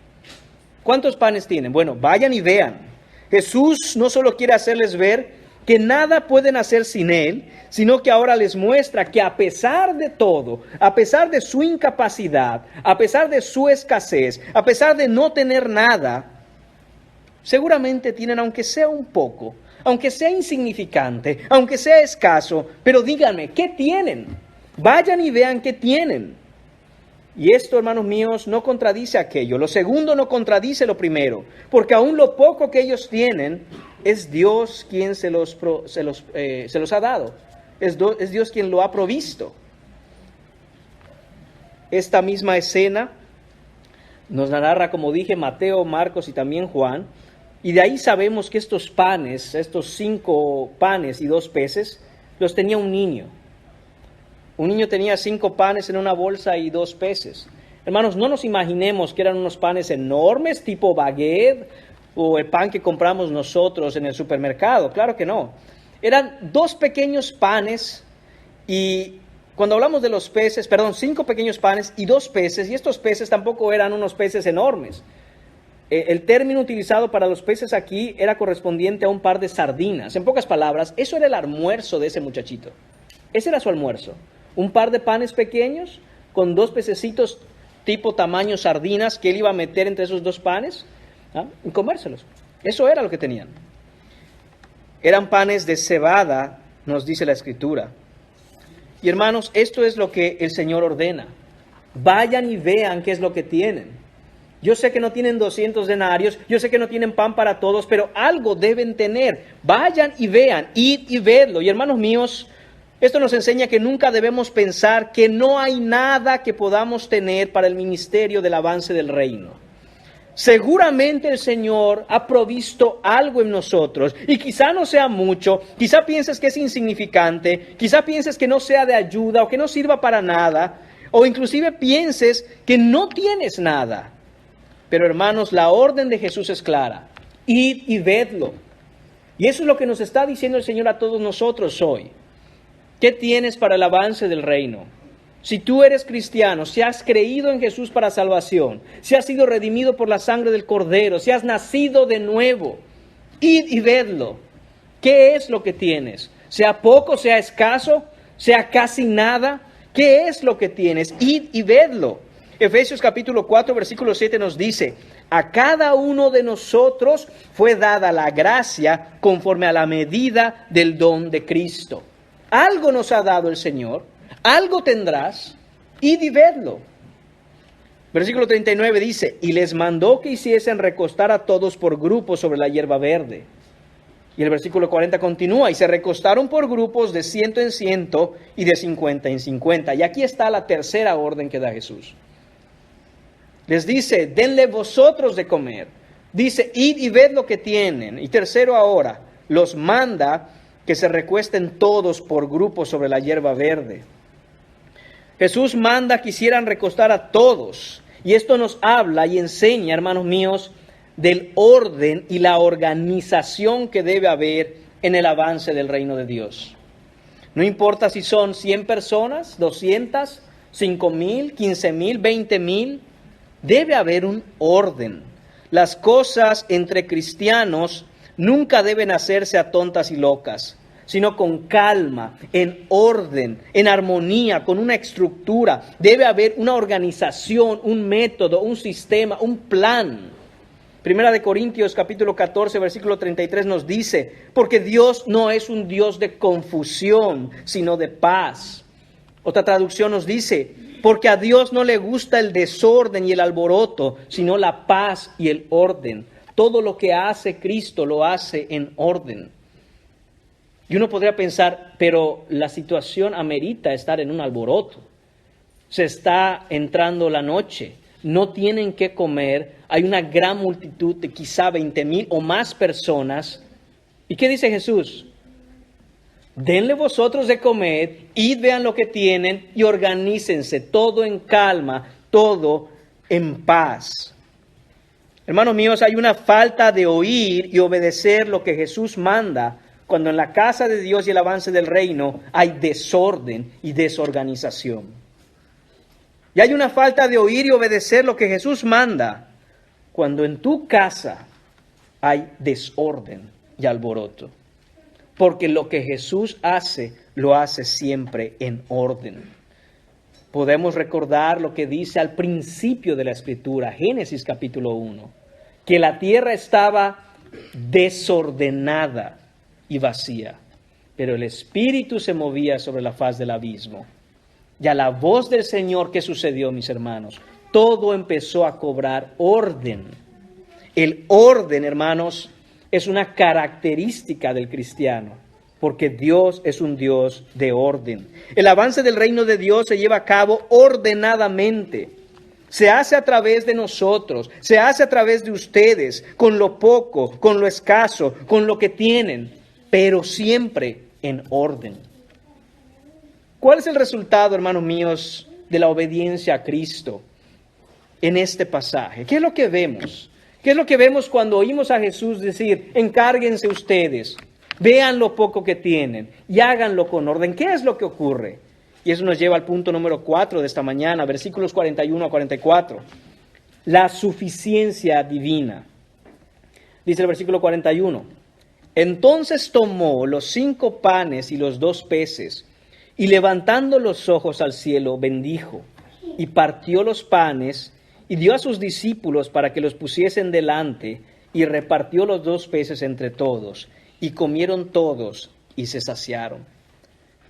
¿Cuántos panes tienen? Bueno, vayan y vean. Jesús no solo quiere hacerles ver que nada pueden hacer sin Él, sino que ahora les muestra que a pesar de todo, a pesar de su incapacidad, a pesar de su escasez, a pesar de no tener nada, seguramente tienen, aunque sea un poco, aunque sea insignificante, aunque sea escaso, pero díganme, ¿qué tienen? Vayan y vean qué tienen. Y esto, hermanos míos, no contradice aquello. Lo segundo no contradice lo primero, porque aún lo poco que ellos tienen, es Dios quien se los ha dado. Es Dios quien lo ha provisto. Esta misma escena nos narra, como dije, Mateo, Marcos y también Juan. Y de ahí sabemos que estos panes, estos 5 panes y 2 peces, los tenía un niño. Un niño tenía 5 panes en una bolsa y 2 peces. Hermanos, no nos imaginemos que eran unos panes enormes, tipo baguette, o el pan que compramos nosotros en el supermercado. Claro que no. Eran 2 pequeños panes y Cuando hablamos de los peces, 5 pequeños panes y 2 peces, y estos peces tampoco eran unos peces enormes. El término utilizado para los peces aquí era correspondiente a un par de sardinas. En pocas palabras, eso era el almuerzo de ese muchachito. Ese era su almuerzo. Un par de panes pequeños con 2 pececitos tipo tamaño sardinas que él iba a meter entre esos 2 panes y comérselos. Eso era lo que tenían. Eran panes de cebada, nos dice la Escritura. Y hermanos, esto es lo que el Señor ordena. Vayan y vean qué es lo que tienen. Yo sé que no tienen 200 denarios, yo sé que no tienen pan para todos, pero algo deben tener. Vayan y vean, id y vedlo. Y hermanos míos, esto nos enseña que nunca debemos pensar que no hay nada que podamos tener para el ministerio del avance del reino. Seguramente el Señor ha provisto algo en nosotros, y quizá no sea mucho, quizá pienses que es insignificante, quizá pienses que no sea de ayuda o que no sirva para nada, o inclusive pienses que no tienes nada. Pero hermanos, la orden de Jesús es clara: id y vedlo. Y eso es lo que nos está diciendo el Señor a todos nosotros hoy. ¿Qué tienes para el avance del reino? Si tú eres cristiano, si has creído en Jesús para salvación, si has sido redimido por la sangre del Cordero, si has nacido de nuevo, id y vedlo. ¿Qué es lo que tienes? Sea poco, sea escaso, sea casi nada. ¿Qué es lo que tienes? Id y vedlo. Efesios capítulo 4, versículo 7 nos dice: a cada uno de nosotros fue dada la gracia conforme a la medida del don de Cristo. Algo nos ha dado el Señor, algo tendrás, id y vedlo. Versículo 39 dice: y les mandó que hiciesen recostar a todos por grupos sobre la hierba verde. Y el versículo 40 continúa: y se recostaron por grupos de 100 en 100 y de 50 en 50. Y aquí está la tercera orden que da Jesús. Les dice: denle vosotros de comer. Dice: id y ved lo que tienen. Y tercero, ahora los manda que se recuesten todos por grupos sobre la hierba verde. Jesús manda que hicieran recostar a todos. Y esto nos habla y enseña, hermanos míos, del orden y la organización que debe haber en el avance del reino de Dios. No importa si son 100 personas, 200, 5,000, 15,000, 20,000. Debe haber un orden. Las cosas entre cristianos nunca deben hacerse a tontas y locas, sino con calma, en orden, en armonía, con una estructura. Debe haber una organización, un método, un sistema, un plan. Primera de Corintios capítulo 14, versículo 33 nos dice: porque Dios no es un Dios de confusión, sino de paz. Otra traducción nos dice: porque a Dios no le gusta el desorden y el alboroto, sino la paz y el orden. Todo lo que hace Cristo lo hace en orden. Y uno podría pensar, pero la situación amerita estar en un alboroto. Se está entrando la noche, no tienen qué comer, hay una gran multitud de quizá 20,000 o más personas. ¿Y qué dice Jesús? Denle vosotros de comer, id, vean lo que tienen y organícense, todo en calma, todo en paz. Hermanos míos, hay una falta de oír y obedecer lo que Jesús manda cuando en la casa de Dios y el avance del reino hay desorden y desorganización. Y hay una falta de oír y obedecer lo que Jesús manda cuando en tu casa hay desorden y alboroto. Porque lo que Jesús hace, lo hace siempre en orden. Podemos recordar lo que dice al principio de la Escritura, Génesis capítulo 1, que la tierra estaba desordenada y vacía, pero el Espíritu se movía sobre la faz del abismo. Y a la voz del Señor, ¿qué sucedió, mis hermanos? Todo empezó a cobrar orden. El orden, hermanos, es una característica del cristiano, porque Dios es un Dios de orden. El avance del reino de Dios se lleva a cabo ordenadamente. Se hace a través de nosotros, se hace a través de ustedes, con lo poco, con lo escaso, con lo que tienen, pero siempre en orden. ¿Cuál es el resultado, hermanos míos, de la obediencia a Cristo en este pasaje? ¿Qué es lo que vemos? ¿Qué es lo que vemos cuando oímos a Jesús decir: encárguense ustedes, vean lo poco que tienen y háganlo con orden? ¿Qué es lo que ocurre? Y eso nos lleva al punto número 4 de esta mañana, versículos 41 a 44. La suficiencia divina. Dice el versículo 41. Entonces tomó los 5 panes y los 2 peces, y levantando los ojos al cielo, bendijo, y partió los panes, y dio a sus discípulos para que los pusiesen delante, y repartió los 2 peces entre todos, y comieron todos, y se saciaron.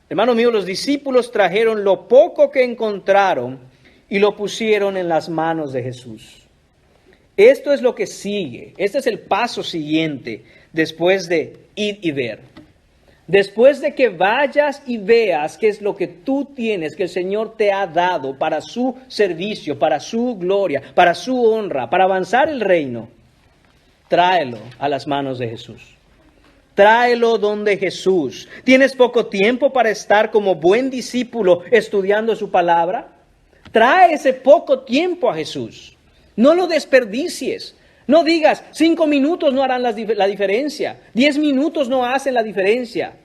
Hermano mío, los discípulos trajeron lo poco que encontraron y lo pusieron en las manos de Jesús. Esto es lo que sigue. Este es el paso siguiente después de ir y ver. Después de que vayas y veas qué es lo que tú tienes, que el Señor te ha dado para su servicio, para su gloria, para su honra, para avanzar el reino, tráelo a las manos de Jesús. Tráelo donde Jesús. ¿Tienes poco tiempo para estar como buen discípulo estudiando su palabra? Trae ese poco tiempo a Jesús. No lo desperdicies. No digas, 5 minutos no harán la diferencia. 10 minutos no hacen la diferencia.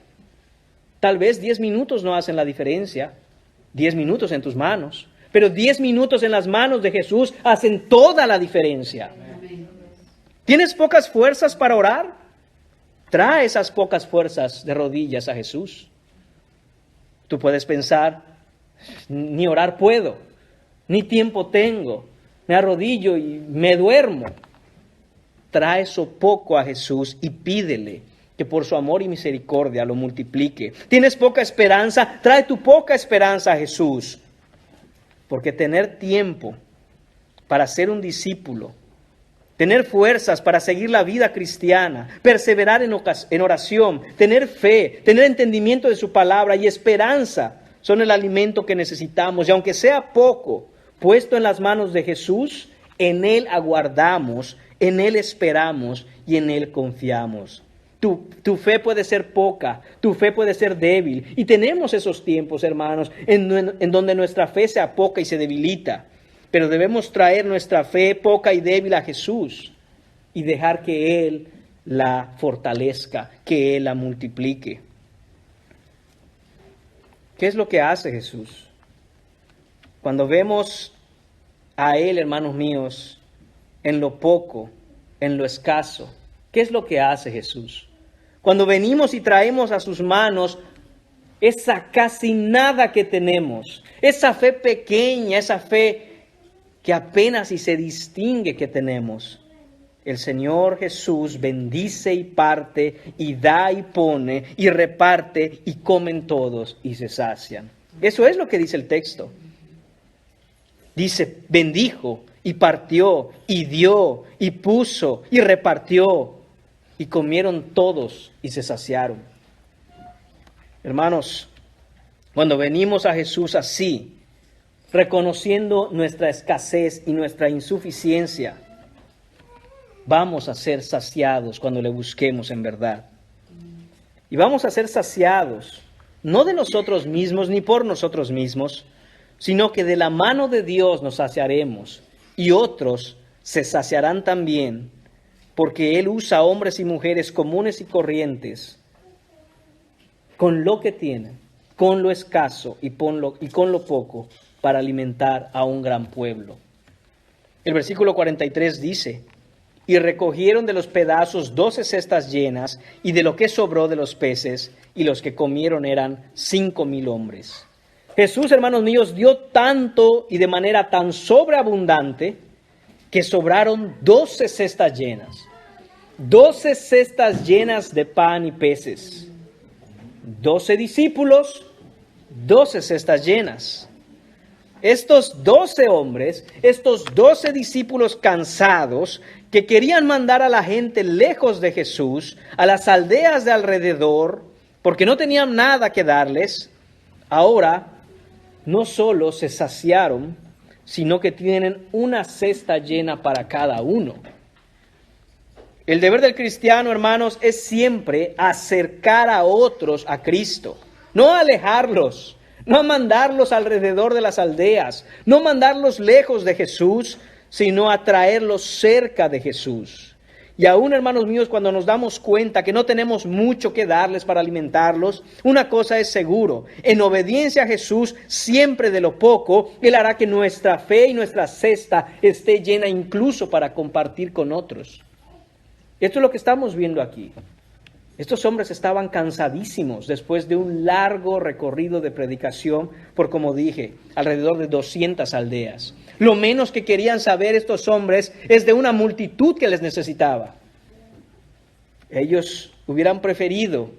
Tal vez 10 minutos no hacen la diferencia. 10 minutos en tus manos. Pero 10 minutos en las manos de Jesús hacen toda la diferencia. ¿Tienes pocas fuerzas para orar? Trae esas pocas fuerzas de rodillas a Jesús. Tú puedes pensar, ni orar puedo, ni tiempo tengo, me arrodillo y me duermo. Trae eso poco a Jesús y pídele que por su amor y misericordia lo multiplique. ¿Tienes poca esperanza? Trae tu poca esperanza a Jesús. Porque tener tiempo para ser un discípulo, tener fuerzas para seguir la vida cristiana, perseverar en oración, tener fe, tener entendimiento de su palabra y esperanza son el alimento que necesitamos. Y aunque sea poco, puesto en las manos de Jesús, en Él aguardamos, en Él esperamos y en Él confiamos. Tu fe puede ser poca, tu fe puede ser débil. Y tenemos esos tiempos, hermanos, en donde nuestra fe sea poca y se debilita. Pero debemos traer nuestra fe poca y débil a Jesús y dejar que Él la fortalezca, que Él la multiplique. ¿Qué es lo que hace Jesús? Cuando vemos a Él, hermanos míos, en lo poco, en lo escaso, ¿qué es lo que hace Jesús? Cuando venimos y traemos a sus manos esa casi nada que tenemos, esa fe pequeña, esa fe que apenas si se distingue que tenemos. El Señor Jesús bendice y parte y da y pone y reparte y comen todos y se sacian. Eso es lo que dice el texto. Dice, bendijo y partió y dio y puso y repartió y comieron todos y se saciaron. Hermanos, cuando venimos a Jesús así, reconociendo nuestra escasez y nuestra insuficiencia, vamos a ser saciados cuando le busquemos en verdad. Y vamos a ser saciados, no de nosotros mismos ni por nosotros mismos, sino que de la mano de Dios nos saciaremos y otros se saciarán también, porque Él usa hombres y mujeres comunes y corrientes con lo que tienen, con lo escaso y con lo poco, para alimentar a un gran pueblo. El versículo 43 dice, y recogieron de los pedazos 12 cestas llenas, y de lo que sobró de los peces, y los que comieron eran 5,000 hombres. Jesús, hermanos míos, dio tanto y de manera tan sobreabundante, que sobraron 12 cestas llenas. 12 cestas llenas de pan y peces. 12 discípulos, 12 cestas llenas. Estos 12 hombres, estos 12 discípulos cansados que querían mandar a la gente lejos de Jesús, a las aldeas de alrededor, porque no tenían nada que darles, ahora no solo se saciaron, sino que tienen una cesta llena para cada uno. El deber del cristiano, hermanos, es siempre acercar a otros a Cristo, no alejarlos. No mandarlos alrededor de las aldeas, no mandarlos lejos de Jesús, sino atraerlos cerca de Jesús. Y aún, hermanos míos, cuando nos damos cuenta que no tenemos mucho que darles para alimentarlos, una cosa es seguro: en obediencia a Jesús, siempre de lo poco, Él hará que nuestra fe y nuestra cesta esté llena incluso para compartir con otros. Esto es lo que estamos viendo aquí. Estos hombres estaban cansadísimos después de un largo recorrido de predicación por, como dije, alrededor de 200 aldeas. Lo menos que querían saber estos hombres es de una multitud que les necesitaba. Ellos hubieran preferido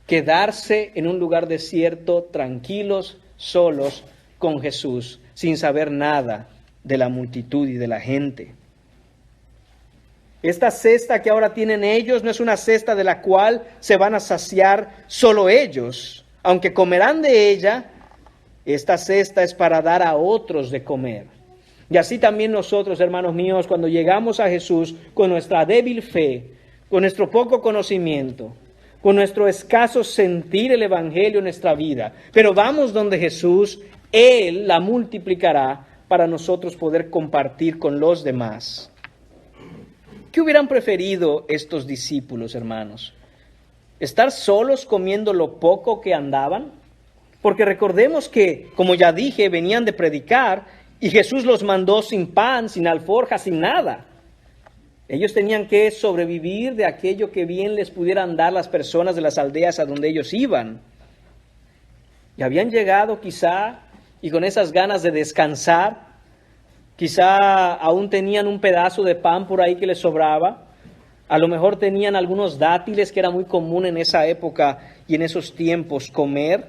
quedarse en un lugar desierto, tranquilos, solos, con Jesús, sin saber nada de la multitud y de la gente. Esta cesta que ahora tienen ellos no es una cesta de la cual se van a saciar solo ellos. Aunque comerán de ella, esta cesta es para dar a otros de comer. Y así también nosotros, hermanos míos, cuando llegamos a Jesús con nuestra débil fe, con nuestro poco conocimiento, con nuestro escaso sentir el Evangelio en nuestra vida, pero vamos donde Jesús, Él la multiplicará para nosotros poder compartir con los demás. ¿Qué hubieran preferido estos discípulos, hermanos? ¿Estar solos comiendo lo poco que andaban? Porque recordemos que, como ya dije, venían de predicar y Jesús los mandó sin pan, sin alforja, sin nada. Ellos tenían que sobrevivir de aquello que bien les pudieran dar las personas de las aldeas a donde ellos iban. Y habían llegado quizá, y con esas ganas de descansar, quizá aún tenían un pedazo de pan por ahí que les sobraba. A lo mejor tenían algunos dátiles que era muy común en esa época y en esos tiempos comer.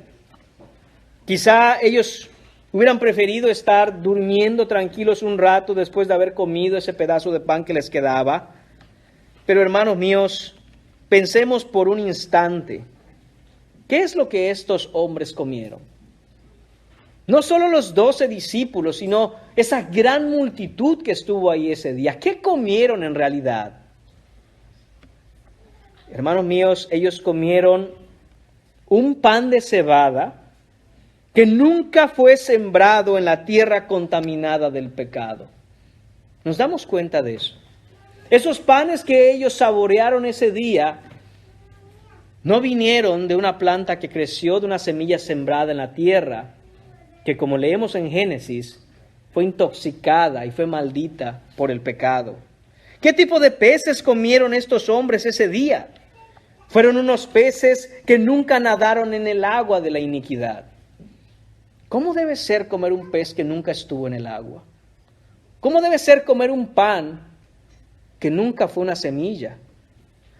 Quizá ellos hubieran preferido estar durmiendo tranquilos un rato después de haber comido ese pedazo de pan que les quedaba. Pero, hermanos míos, pensemos por un instante, ¿qué es lo que estos hombres comieron? No solo los 12 discípulos, sino esa gran multitud que estuvo ahí ese día. ¿Qué comieron en realidad? Hermanos míos, ellos comieron un pan de cebada que nunca fue sembrado en la tierra contaminada del pecado. ¿Nos damos cuenta de eso? Esos panes que ellos saborearon ese día no vinieron de una planta que creció de una semilla sembrada en la tierra, que, como leemos en Génesis, fue intoxicada y fue maldita por el pecado. ¿Qué tipo de peces comieron estos hombres ese día? Fueron unos peces que nunca nadaron en el agua de la iniquidad. ¿Cómo debe ser comer un pez que nunca estuvo en el agua? ¿Cómo debe ser comer un pan que nunca fue una semilla?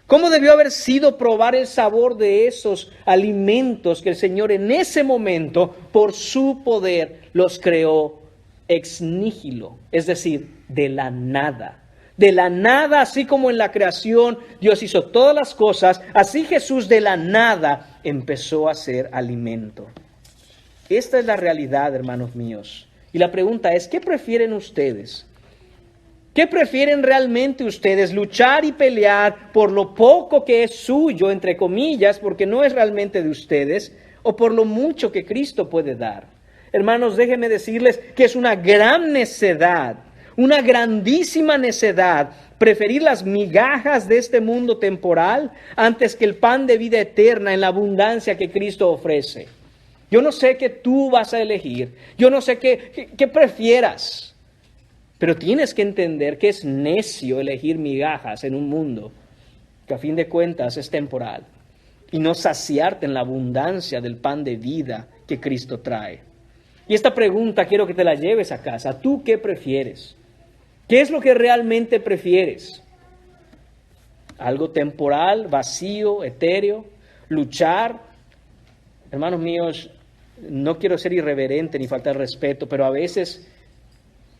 ¿Cómo debió haber sido probar el sabor de esos alimentos que el Señor en ese momento, por su poder, los creó ex nihilo? Es decir, de la nada. De la nada, así como en la creación Dios hizo todas las cosas, así Jesús de la nada empezó a ser alimento. Esta es la realidad, hermanos míos. Y la pregunta es, ¿qué prefieren ustedes? ¿Qué prefieren realmente ustedes? ¿Luchar y pelear por lo poco que es suyo, entre comillas, porque no es realmente de ustedes, o por lo mucho que Cristo puede dar? Hermanos, déjenme decirles que es una gran necedad, una grandísima necedad, preferir las migajas de este mundo temporal antes que el pan de vida eterna en la abundancia que Cristo ofrece. Yo no sé qué tú vas a elegir, yo no sé qué prefieras. Pero tienes que entender que es necio elegir migajas en un mundo que a fin de cuentas es temporal y no saciarte en la abundancia del pan de vida que Cristo trae. Y esta pregunta quiero que te la lleves a casa. ¿Tú qué prefieres? ¿Qué es lo que realmente prefieres? ¿Algo temporal, vacío, etéreo? ¿Luchar? Hermanos míos, no quiero ser irreverente ni faltar respeto, pero a veces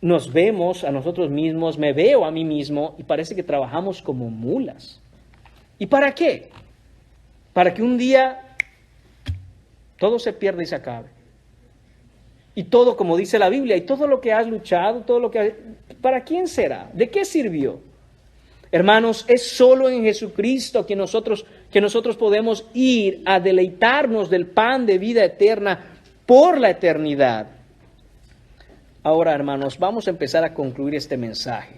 nos vemos a nosotros mismos, me veo a mí mismo y parece que trabajamos como mulas. ¿Y para qué? Para que un día todo se pierda y se acabe. Y todo, como dice la Biblia, y todo lo que has luchado, ¿para quién será? ¿De qué sirvió? Hermanos, es solo en Jesucristo que nosotros podemos ir a deleitarnos del pan de vida eterna por la eternidad. Ahora, hermanos, vamos a empezar a concluir este mensaje.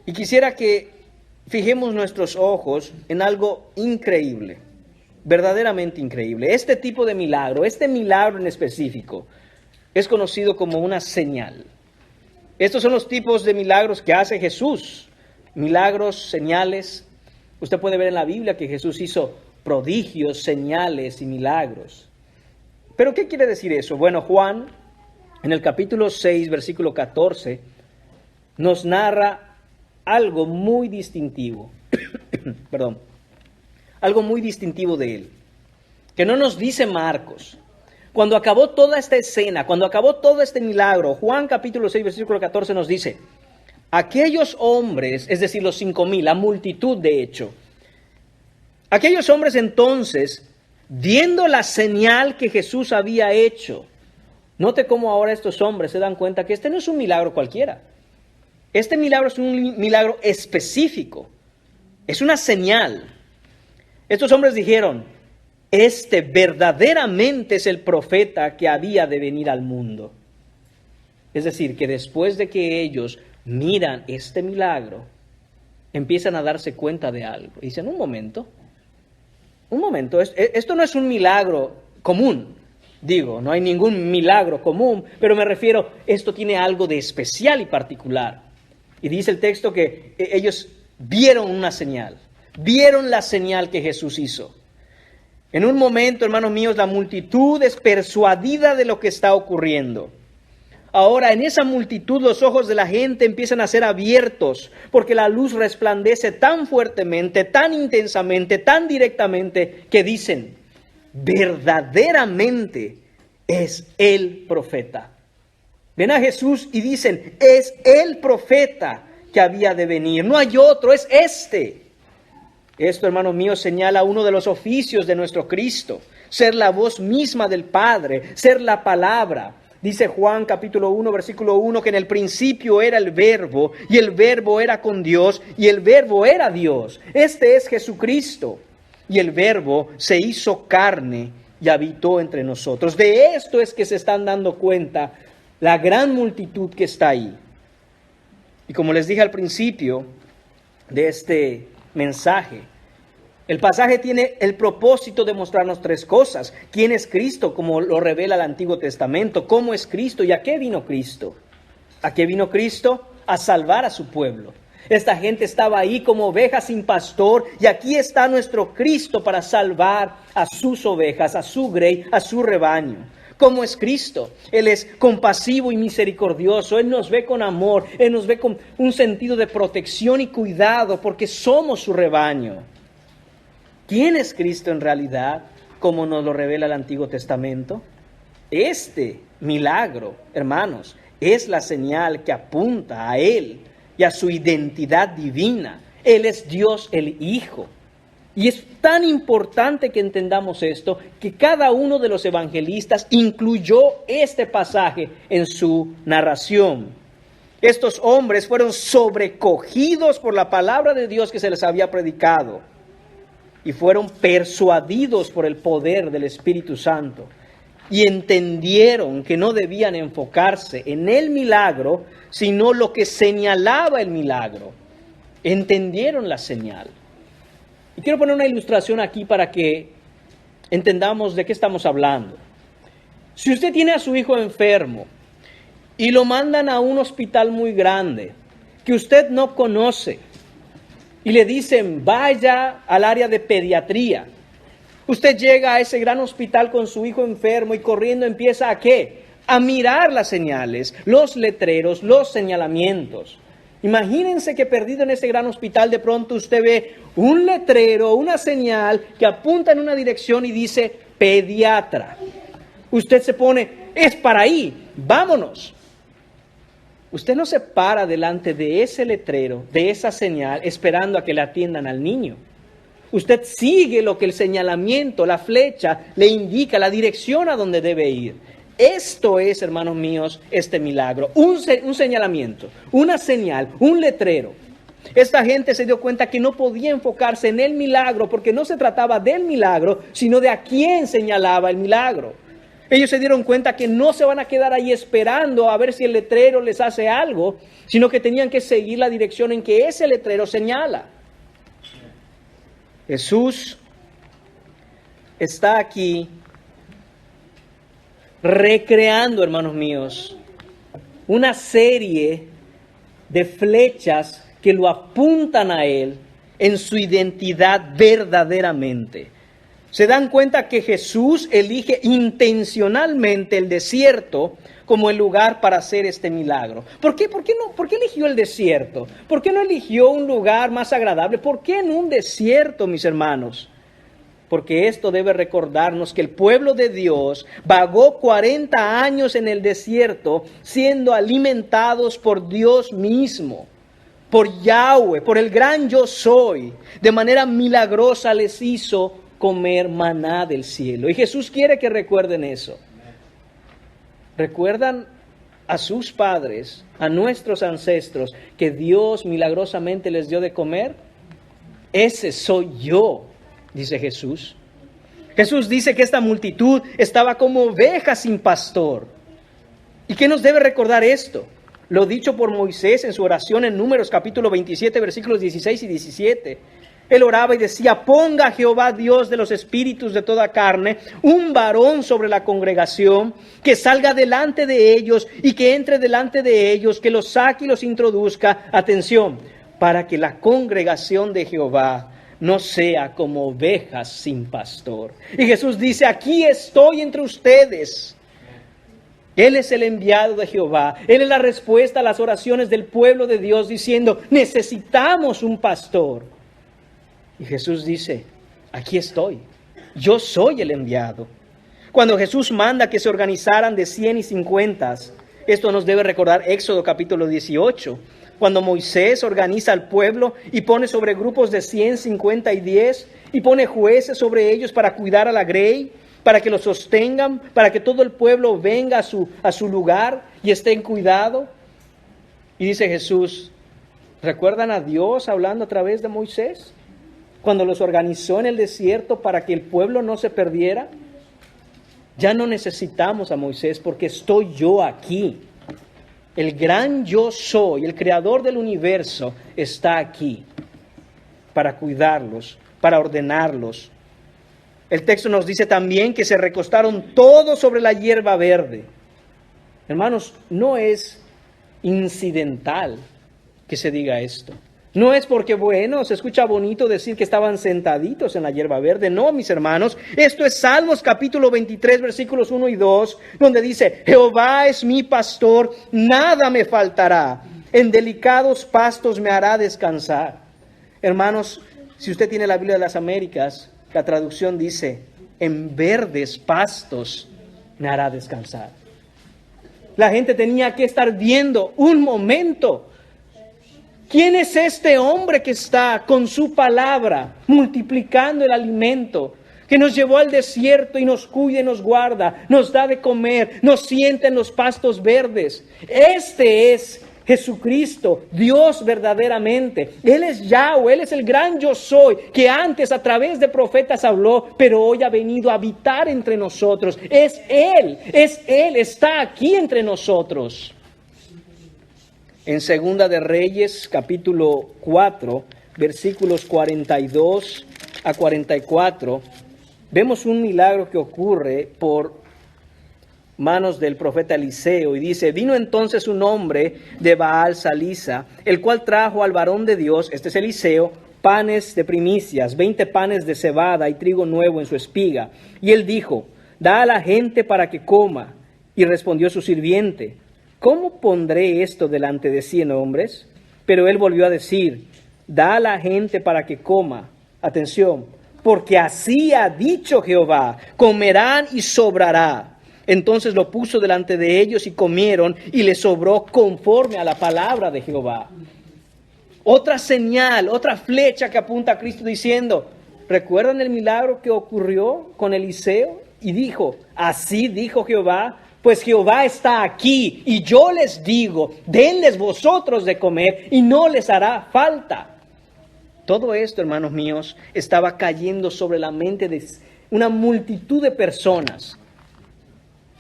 Y quisiera que fijemos nuestros ojos en algo increíble, verdaderamente increíble. Este tipo de milagro, este milagro en específico, es conocido como una señal. Estos son los tipos de milagros que hace Jesús. Milagros, señales. Usted puede ver en la Biblia que Jesús hizo prodigios, señales y milagros. ¿Pero qué quiere decir eso? Bueno, Juan, en el capítulo 6, versículo 14, nos narra algo muy distintivo. Perdón. Algo muy distintivo de él, que no nos dice Marcos. Cuando acabó toda esta escena, cuando acabó todo este milagro, Juan capítulo 6, versículo 14 nos dice, aquellos hombres, es decir, los 5,000, la multitud de hecho, aquellos hombres entonces, viendo la señal que Jesús había hecho, note cómo ahora estos hombres se dan cuenta que este no es un milagro cualquiera. Este milagro es un milagro específico, es una señal. Estos hombres dijeron, este verdaderamente es el profeta que había de venir al mundo. Es decir, que después de que ellos miran este milagro, empiezan a darse cuenta de algo. Y dicen, un momento, esto no es un milagro común. Digo, no hay ningún milagro común, pero me refiero, esto tiene algo de especial y particular. Y dice el texto que ellos vieron una señal. Vieron la señal que Jesús hizo. En un momento, hermanos míos, la multitud es persuadida de lo que está ocurriendo. Ahora, en esa multitud, los ojos de la gente empiezan a ser abiertos, porque la luz resplandece tan fuertemente, tan intensamente, tan directamente, que dicen, verdaderamente es el profeta. Ven a Jesús y dicen, es el profeta que había de venir. No hay otro, es este. Esto, hermanos míos, señala uno de los oficios de nuestro Cristo, ser la voz misma del Padre, ser la palabra. Dice Juan capítulo 1, versículo 1, que en el principio era el Verbo, y el Verbo era con Dios, y el Verbo era Dios. Este es Jesucristo, y el Verbo se hizo carne y habitó entre nosotros. De esto es que se están dando cuenta la gran multitud que está ahí. Y como les dije al principio de este mensaje, el pasaje tiene el propósito de mostrarnos tres cosas. ¿Quién es Cristo? Como lo revela el Antiguo Testamento. ¿Cómo es Cristo? ¿Y a qué vino Cristo? ¿A qué vino Cristo? A salvar a su pueblo. Esta gente estaba ahí como ovejas sin pastor, y aquí está nuestro Cristo para salvar a sus ovejas, a su grey, a su rebaño. ¿Cómo es Cristo? Él es compasivo y misericordioso. Él nos ve con amor. Él nos ve con un sentido de protección y cuidado porque somos su rebaño. ¿Quién es Cristo en realidad? Como nos lo revela el Antiguo Testamento. Este milagro, hermanos, es la señal que apunta a Él y a su identidad divina. Él es Dios el Hijo. Y es tan importante que entendamos esto, que cada uno de los evangelistas incluyó este pasaje en su narración. Estos hombres fueron sobrecogidos por la palabra de Dios que se les había predicado y fueron persuadidos por el poder del Espíritu Santo y entendieron que no debían enfocarse en el milagro, sino lo que señalaba el milagro. Entendieron la señal. Y quiero poner una ilustración aquí para que entendamos de qué estamos hablando. Si usted tiene a su hijo enfermo y lo mandan a un hospital muy grande que usted no conoce y le dicen vaya al área de pediatría, usted llega a ese gran hospital con su hijo enfermo y corriendo empieza ¿a qué? A mirar las señales, los letreros, los señalamientos. Imagínense que perdido en ese gran hospital de pronto usted ve un letrero, una señal que apunta en una dirección y dice pediatra. Usted se pone, es para ahí, vámonos. Usted no se para delante de ese letrero, de esa señal, esperando a que le atiendan al niño. Usted sigue lo que el señalamiento, la flecha, le indica, la dirección a donde debe ir. Esto es, hermanos míos, este milagro. Un señalamiento, una señal, un letrero. Esta gente se dio cuenta que no podía enfocarse en el milagro porque no se trataba del milagro, sino de a quién señalaba el milagro. Ellos se dieron cuenta que no se van a quedar ahí esperando a ver si el letrero les hace algo, sino que tenían que seguir la dirección en que ese letrero señala. Jesús está aquí recreando, hermanos míos, una serie de flechas que lo apuntan a Él en su identidad verdaderamente. Se dan cuenta que Jesús elige intencionalmente el desierto como el lugar para hacer este milagro. ¿Por qué eligió el desierto? ¿Por qué no eligió un lugar más agradable? ¿Por qué en un desierto, mis hermanos? Porque esto debe recordarnos que el pueblo de Dios vagó 40 años en el desierto siendo alimentados por Dios mismo, por Yahweh, por el gran yo soy. De manera milagrosa les hizo comer maná del cielo. Y Jesús quiere que recuerden eso. ¿Recuerdan a sus padres, a nuestros ancestros, que Dios milagrosamente les dio de comer? Ese soy yo, dice Jesús. Jesús dice que esta multitud estaba como ovejas sin pastor. ¿Y qué nos debe recordar esto? Lo dicho por Moisés en su oración en Números capítulo 27, versículos 16 y 17. Él oraba y decía: ponga Jehová Dios de los espíritus de toda carne un varón sobre la congregación, que salga delante de ellos y que entre delante de ellos, que los saque y los introduzca. Atención, para que la congregación de Jehová no sea como ovejas sin pastor. Y Jesús dice: aquí estoy entre ustedes. Él es el enviado de Jehová. Él es la respuesta a las oraciones del pueblo de Dios diciendo: necesitamos un pastor. Y Jesús dice: aquí estoy, yo soy el enviado. Cuando Jesús manda que se organizaran de 100 y 50, esto nos debe recordar Éxodo capítulo 18, cuando Moisés organiza al pueblo y pone sobre grupos de 100, 50 y 10, y pone jueces sobre ellos para cuidar a la grey, para que los sostengan, para que todo el pueblo venga a su lugar y esté en cuidado. Y dice Jesús: ¿recuerdan a Dios hablando a través de Moisés? Cuando los organizó en el desierto para que el pueblo no se perdiera. Ya no necesitamos a Moisés porque estoy yo aquí. El gran yo soy, el creador del universo, está aquí para cuidarlos, para ordenarlos. El texto nos dice también que se recostaron todos sobre la hierba verde. Hermanos, no es incidental que se diga esto. No es porque, bueno, se escucha bonito decir que estaban sentaditos en la hierba verde. No, mis hermanos, esto es Salmos capítulo 23, versículos 1 y 2, donde dice: Jehová es mi pastor, nada me faltará. En delicados pastos me hará descansar. Hermanos, si usted tiene la Biblia de las Américas, la traducción dice: en verdes pastos me hará descansar. La gente tenía que estar viendo un momento. ¿Quién es este hombre que está con su palabra multiplicando el alimento, que nos llevó al desierto y nos cuida y nos guarda, nos da de comer, nos sienta en los pastos verdes? Este es Jesucristo, Dios verdaderamente. Él es Yahweh, Él es el gran yo soy, que antes a través de profetas habló, pero hoy ha venido a habitar entre nosotros. Es Él, está aquí entre nosotros. En Segunda de Reyes, capítulo 4, versículos 42 a 44, vemos un milagro que ocurre por manos del profeta Eliseo, y dice: vino entonces un hombre de Baal Salisa, el cual trajo al varón de Dios, este es Eliseo, panes de primicias, 20 panes de cebada y trigo nuevo en su espiga. Y él dijo: da a la gente para que coma. Y respondió su sirviente: ¿cómo pondré esto delante de 100 hombres? Pero él volvió a decir: da a la gente para que coma. Atención, porque así ha dicho Jehová: comerán y sobrará. Entonces lo puso delante de ellos y comieron, y les sobró conforme a la palabra de Jehová. Otra señal, otra flecha que apunta a Cristo diciendo: ¿recuerdan el milagro que ocurrió con Eliseo? Y dijo: así dijo Jehová: pues Jehová está aquí, y yo les digo: denles vosotros de comer, y no les hará falta. Todo esto, hermanos míos, estaba cayendo sobre la mente de una multitud de personas.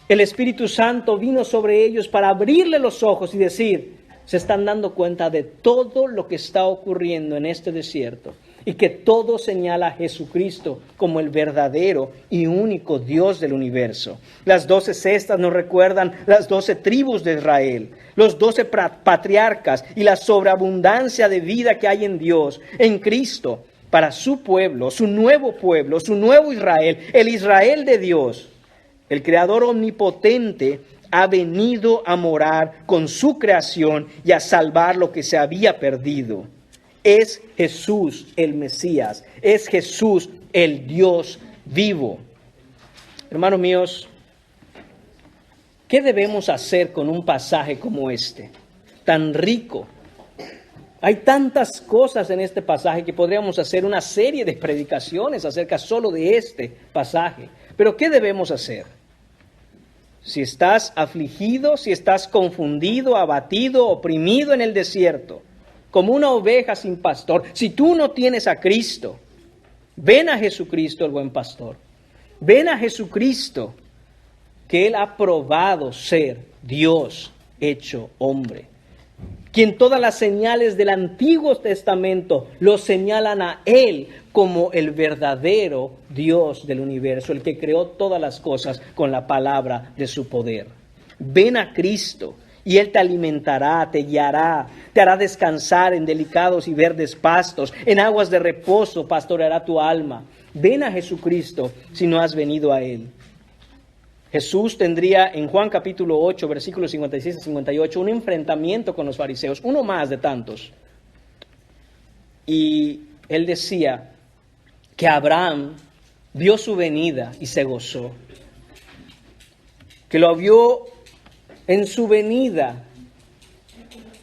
El Espíritu Santo vino sobre ellos para abrirle los ojos y decir: se están dando cuenta de todo lo que está ocurriendo en este desierto. y que todo señala a Jesucristo como el verdadero y único Dios del universo. Las 12 cestas nos recuerdan las 12 tribus de Israel, los 12 patriarcas y la sobreabundancia de vida que hay en Dios, en Cristo, para su pueblo, su nuevo Israel, el Israel de Dios. El Creador omnipotente ha venido a morar con su creación y a salvar lo que se había perdido. Es Jesús el Mesías, es Jesús el Dios vivo. Hermanos míos, ¿qué debemos hacer con un pasaje como este, tan rico? Hay tantas cosas en este pasaje que podríamos hacer una serie de predicaciones acerca solo de este pasaje. Pero ¿qué debemos hacer? Si estás afligido, si estás confundido, abatido, oprimido en el desierto, como una oveja sin pastor, si tú no tienes a Cristo, ven a Jesucristo el buen pastor. Ven a Jesucristo, que Él ha probado ser Dios hecho hombre, quien todas las señales del Antiguo Testamento lo señalan a Él como el verdadero Dios del universo, el que creó todas las cosas con la palabra de su poder. Ven a Cristo y Él te alimentará, te guiará, te hará descansar en delicados y verdes pastos, en aguas de reposo pastoreará tu alma. Ven a Jesucristo si no has venido a Él. Jesús tendría en Juan capítulo 8, versículos 56 a 58, un enfrentamiento con los fariseos, uno más de tantos. Y Él decía que Abraham vio su venida y se gozó. Que lo vio en su venida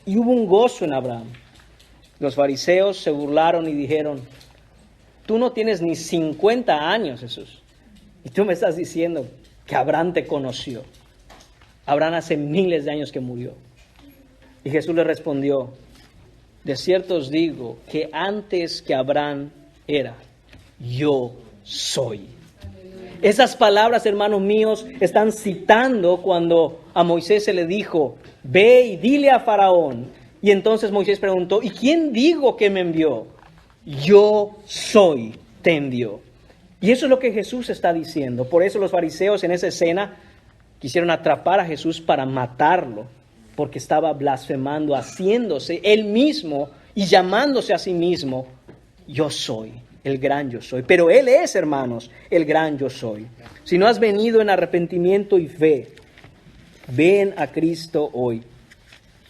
y hubo un gozo en Abraham. Los fariseos se burlaron y dijeron: tú no tienes ni 50 años, Jesús, y tú me estás diciendo que Abraham te conoció. Abraham hace miles de años que murió. Y Jesús le respondió: de cierto os digo que antes que Abraham era, yo soy. Esas palabras, hermanos míos, están citando cuando a Moisés se le dijo: ve y dile a Faraón. Y entonces Moisés preguntó: ¿y quién digo que me envió? Yo soy, te envió. Y eso es lo que Jesús está diciendo. Por eso los fariseos en esa escena quisieron atrapar a Jesús para matarlo, porque estaba blasfemando, haciéndose él mismo y llamándose a sí mismo: yo soy, el gran yo soy. Pero Él es, hermanos, el gran yo soy. Si no has venido en arrepentimiento y fe, ven a Cristo hoy.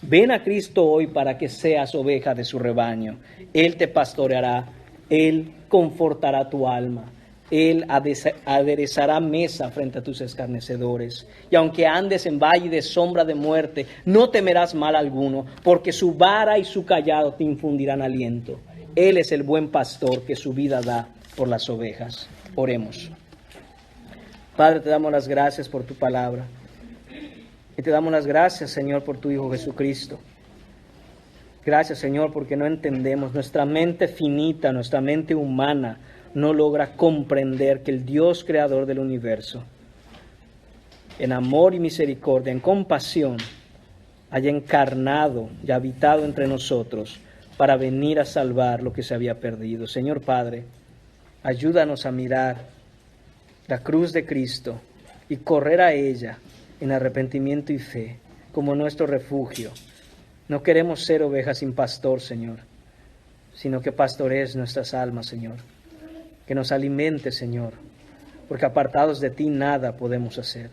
Ven a Cristo hoy para que seas oveja de su rebaño. Él te pastoreará, Él confortará tu alma. Él aderezará mesa frente a tus escarnecedores. Y aunque andes en valle de sombra de muerte, no temerás mal alguno, porque su vara y su cayado te infundirán aliento. Él es el buen pastor que su vida da por las ovejas. Oremos. Padre, te damos las gracias por tu palabra. Y te damos las gracias, Señor, por tu Hijo Jesucristo. Gracias, Señor, porque no entendemos. Nuestra mente finita, nuestra mente humana, no logra comprender que el Dios creador del universo, en amor y misericordia, en compasión, haya encarnado y habitado entre nosotros para venir a salvar lo que se había perdido. Señor Padre, ayúdanos a mirar la cruz de Cristo y correr a ella en arrepentimiento y fe como nuestro refugio. No queremos ser ovejas sin pastor, Señor, sino que pastorees nuestras almas, Señor. Que nos alimente, Señor, porque apartados de ti nada podemos hacer.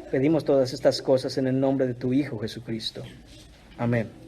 Pedimos todas estas cosas en el nombre de tu Hijo Jesucristo. Amén.